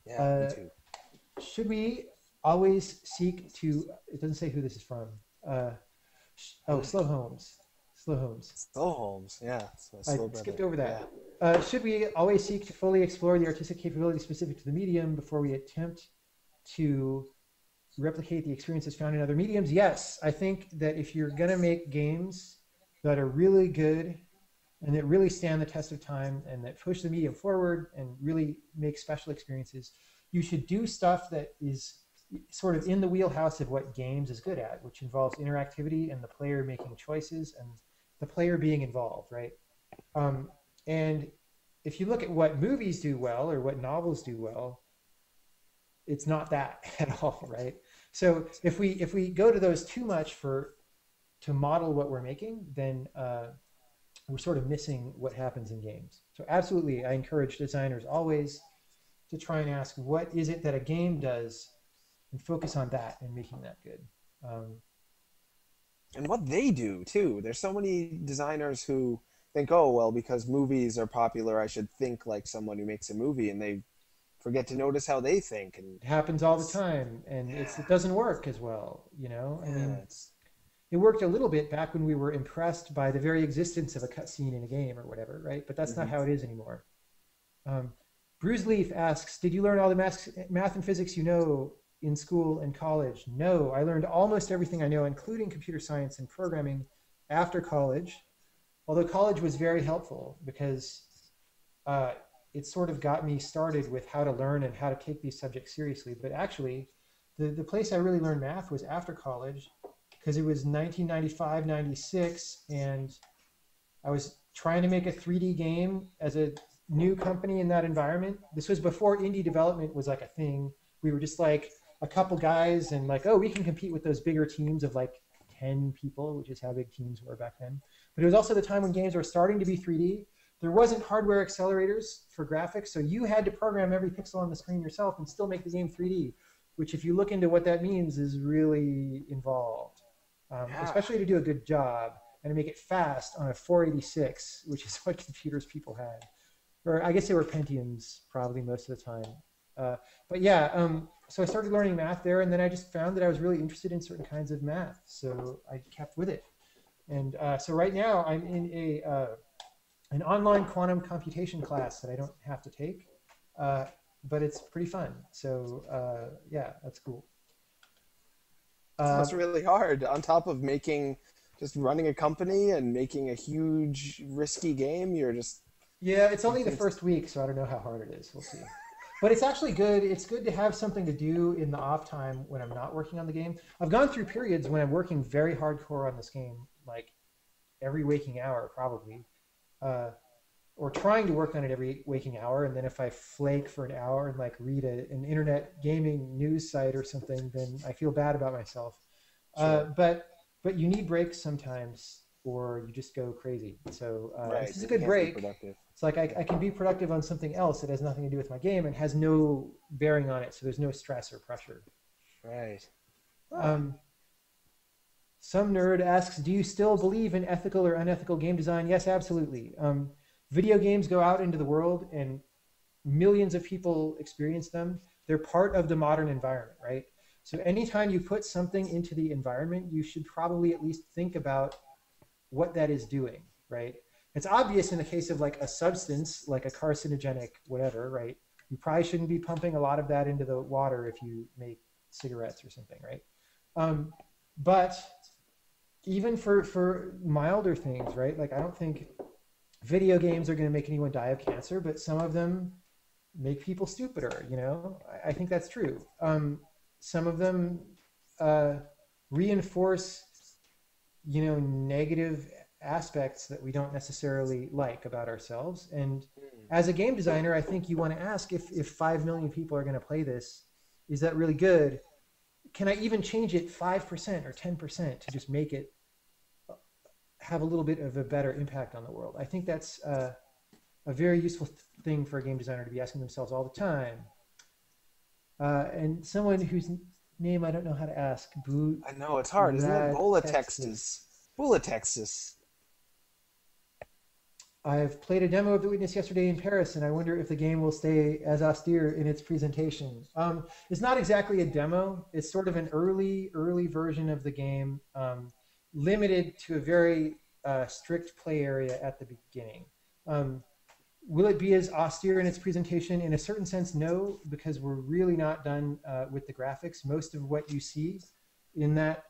Yeah, me too. Should we always seek to? It doesn't say who this is from. Slow Holmes. Slow Holmes. Yeah. I skipped over that. Yeah. Should we always seek to fully explore the artistic capability specific to the medium before we attempt to replicate the experiences found in other mediums? Yes, I think that if you're going to make games that are really good and that really stand the test of time and that push the medium forward and really make special experiences, you should do stuff that is sort of in the wheelhouse of what games is good at, which involves interactivity and the player making choices and the player being involved, right? And if you look at what movies do well or what novels do well, it's not that at all, right? So if we go to those too much to model what we're making, then we're sort of missing what happens in games. So absolutely, I encourage designers always to try and ask, what is it that a game does, and focus on that and making that good. And what they do too. There's so many designers who think, oh, well, because movies are popular, I should think like someone who makes a movie, and they forget to notice how they think. And it happens all the time, and it doesn't work as well, you know? I mean, it's... it worked a little bit back when we were impressed by the very existence of a cutscene in a game or whatever, right? But that's not how it is anymore. Bruce Leaf asks, did you learn all the math and physics you know in school and college? No, I learned almost everything I know, including computer science and programming, after college. Although college was very helpful because it sort of got me started with how to learn and how to take these subjects seriously. But actually, the place I really learned math was after college, because it was 1995, 96, and I was trying to make a 3D game as a new company in that environment. This was before indie development was like a thing. We were just like a couple guys and like, oh, we can compete with those bigger teams of like 10 people, which is how big teams were back then. But it was also the time when games were starting to be 3D. There wasn't hardware accelerators for graphics, so you had to program every pixel on the screen yourself and still make the game 3D, which if you look into what that means is really involved, especially to do a good job and to make it fast on a 486, which is what computers people had. Or I guess they were Pentiums probably most of the time. But yeah, so I started learning math there, and then I just found that I was really interested in certain kinds of math, so I kept with it. And so right now I'm in an online quantum computation class that I don't have to take, but it's pretty fun. So yeah, that's cool. That's really hard. On top of just running a company and making a huge risky game, you're just... Yeah, it's only the first week, so I don't know how hard it is. We'll see. But it's actually good. It's good to have something to do in the off time when I'm not working on the game. I've gone through periods when I'm working very hardcore on this game, like every waking hour probably, or trying to work on it every waking hour. And then if I flake for an hour and like read an internet gaming news site or something, then I feel bad about myself. Sure. But you need breaks sometimes, or you just go crazy. So right. This is a good break. It's like I can be productive on something else that has nothing to do with my game and has no bearing on it, so there's no stress or pressure. Right. Some nerd asks, do you still believe in ethical or unethical game design? Yes, absolutely. Video games go out into the world and millions of people experience them. They're part of the modern environment, right? So anytime you put something into the environment, you should probably at least think about what that is doing, right? It's obvious in the case of like a substance, like a carcinogenic whatever, right? You probably shouldn't be pumping a lot of that into the water if you make cigarettes or something, right? But even for milder things, right? Like I don't think video games are going to make anyone die of cancer, but some of them make people stupider, you know? I think that's true. Some of them reinforce, you know, negative aspects that we don't necessarily like about ourselves. And as a game designer, I think you want to ask if 5 million people are going to play this, is that really good? Can I even change it 5% or 10% to just make it have a little bit of a better impact on the world? I think that's a very useful thing for a game designer to be asking themselves all the time. And someone whose name I don't know how to ask. I know, it's hard, isn't it? Bulatextus. Bulatextus. I've played a demo of The Witness yesterday in Paris, and I wonder if the game will stay as austere in its presentation. It's not exactly a demo. It's sort of an early version of the game, limited to a very strict play area at the beginning. Will it be as austere in its presentation? In a certain sense, no, because we're really not done with the graphics. Most of what you see in that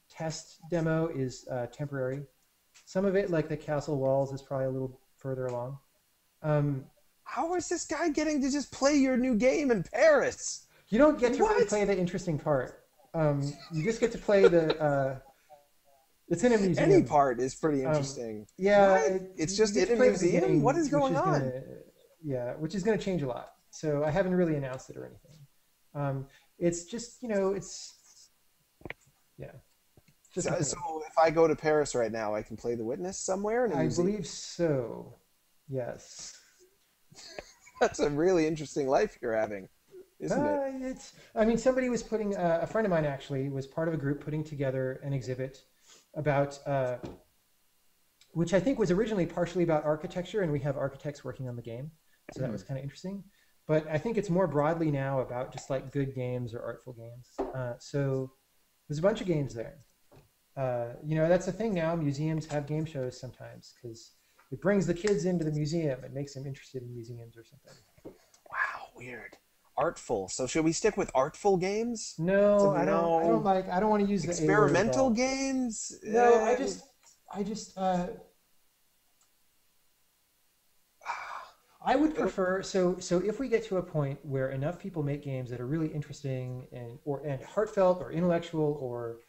test demo is temporary. Some of it, like the castle walls, is probably a little further along. How is this guy getting to just play your new game in Paris? You don't get to really play the interesting part. You just get to play the... it's in a museum. Any part is pretty interesting. Yeah. It's just in a museum? What is going on? Which is going to change a lot. So I haven't really announced it or anything. It's just, you know, yeah. So if I go to Paris right now, I can play The Witness somewhere in a museum? I believe so. Yes. That's a really interesting life you're having, isn't it? I mean, somebody was putting, a friend of mine actually was part of a group putting together an exhibit about, which I think was originally partially about architecture, and we have architects working on the game. So that was kind of interesting. But I think it's more broadly now about just like good games or artful games. So there's a bunch of games there. You know, that's the thing now. Museums have game shows sometimes because it brings the kids into the museum and makes them interested in museums or something. Wow, weird. Artful. So should we stick with artful games? No, I don't like. I don't want to use the experimental games. No, I just. I would prefer so if we get to a point where enough people make games that are really interesting and heartfelt or intellectual or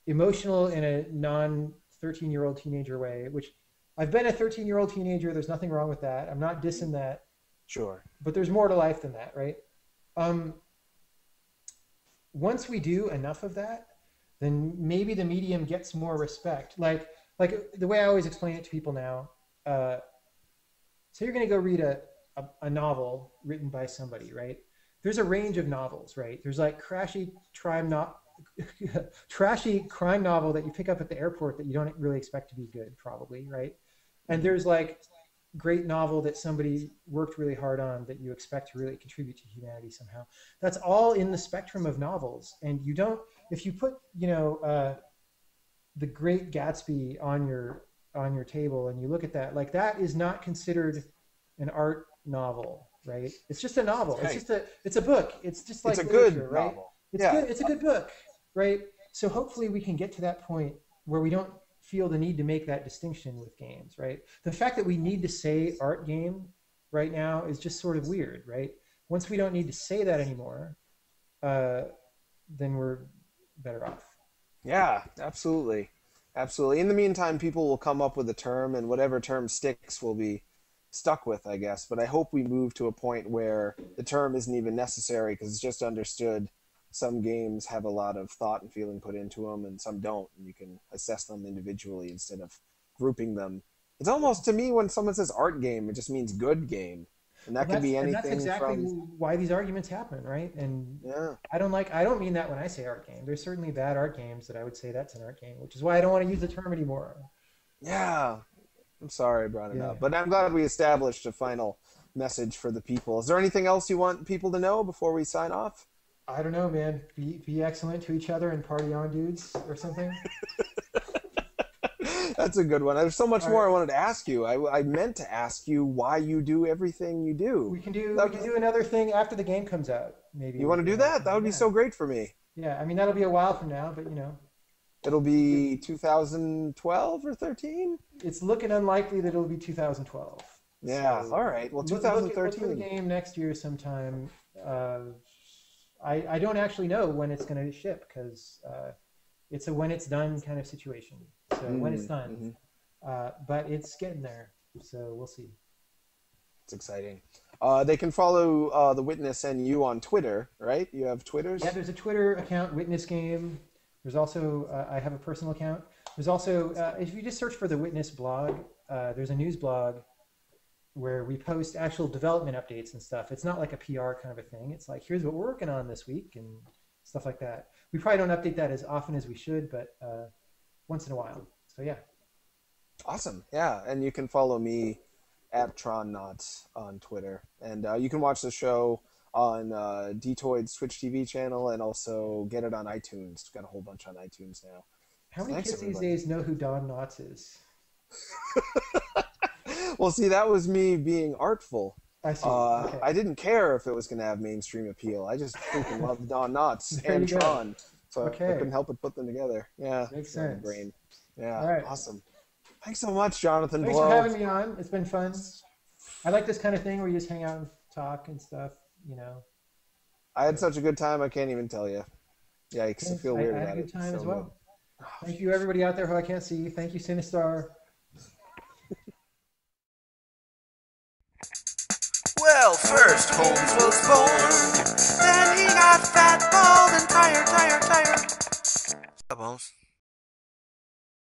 emotional in a non-13-year-old teenager way, which I've been a 13-year-old teenager. There's nothing wrong with that. I'm not dissing that. Sure. But there's more to life than that, right? Once we do enough of that, then maybe the medium gets more respect. Like the way I always explain it to people now, so you're going to go read a novel written by somebody, right? There's a range of novels, right? There's like trashy crime novel that you pick up at the airport that you don't really expect to be good, probably, right? And there's like great novel that somebody worked really hard on that you expect to really contribute to humanity somehow. That's all in the spectrum of novels. And you don't, if you put, The Great Gatsby on your table and you look at that, like that is not considered an art novel, right? It's just a novel. Right. It's a book. It's just like it's a good right? novel. It's a good book, right? So hopefully we can get to that point where we don't feel the need to make that distinction with games, right? The fact that we need to say art game right now is just sort of weird, right? Once we don't need to say that anymore, then we're better off. Yeah, absolutely. Absolutely. In the meantime, people will come up with a term, and whatever term sticks will be stuck with, I guess. But I hope we move to a point where the term isn't even necessary because it's just understood. Some games have a lot of thought and feeling put into them, and some don't. And you can assess them individually instead of grouping them. It's almost, to me, when someone says art game, it just means good game. And that could be anything. And that's exactly why these arguments happen, right? And yeah. I don't mean that when I say art game. There's certainly bad art games that I would say that's an art game, which is why I don't want to use the term anymore. Yeah. I'm sorry I brought it up. But I'm glad we established a final message for the people. Is there anything else you want people to know before we sign off? I don't know, man. Be excellent to each other and party on, dudes, or something. That's a good one. There's so much more I wanted to ask you. I meant to ask you why you do everything you do. We can do another thing after the game comes out. Maybe you want to do that? That would be so great for me. Yeah, I mean that'll be a while from now, but it'll be 2012 or 13. It's looking unlikely that it'll be 2012. Yeah. So all right. Well, 2013. Look for the game next year sometime. I don't actually know when it's going to ship because it's a when it's done kind of situation. So when it's done, but it's getting there. So we'll see. It's exciting. They can follow The Witness and you on Twitter, right? You have Twitters? Yeah, there's a Twitter account, Witness Game. There's also, I have a personal account. There's also, if you just search for The Witness blog, there's a news blog where we post actual development updates and stuff. It's not like a PR kind of a thing. It's like, here's what we're working on this week and stuff like that. We probably don't update that as often as we should, but once in a while. So yeah. Awesome. Yeah, and you can follow me at TronNauts on Twitter. And you can watch the show on Detoid's Twitch TV channel and also get it on iTunes. We've got a whole bunch on iTunes now. How many kids these days know who Don Knotts is? Well, see, that was me being artful. I see. Okay. I didn't care if it was going to have mainstream appeal. I just freaking loved Don Knotts and Tron. So I couldn't help but put them together. Yeah. Makes sense. Brain. Yeah. All right. Awesome. Thanks so much, Jonathan. Thanks for having me on. It's been fun. I like this kind of thing where you just hang out and talk and stuff, I had such a good time, I can't even tell you. Yikes, I feel weird about it. I had a good time as well. Thank you, everybody out there who I can't see. Thank you, Sinistar. Well, first Holmes was born, then he got fat, bald, and tired. Stop, Holmes.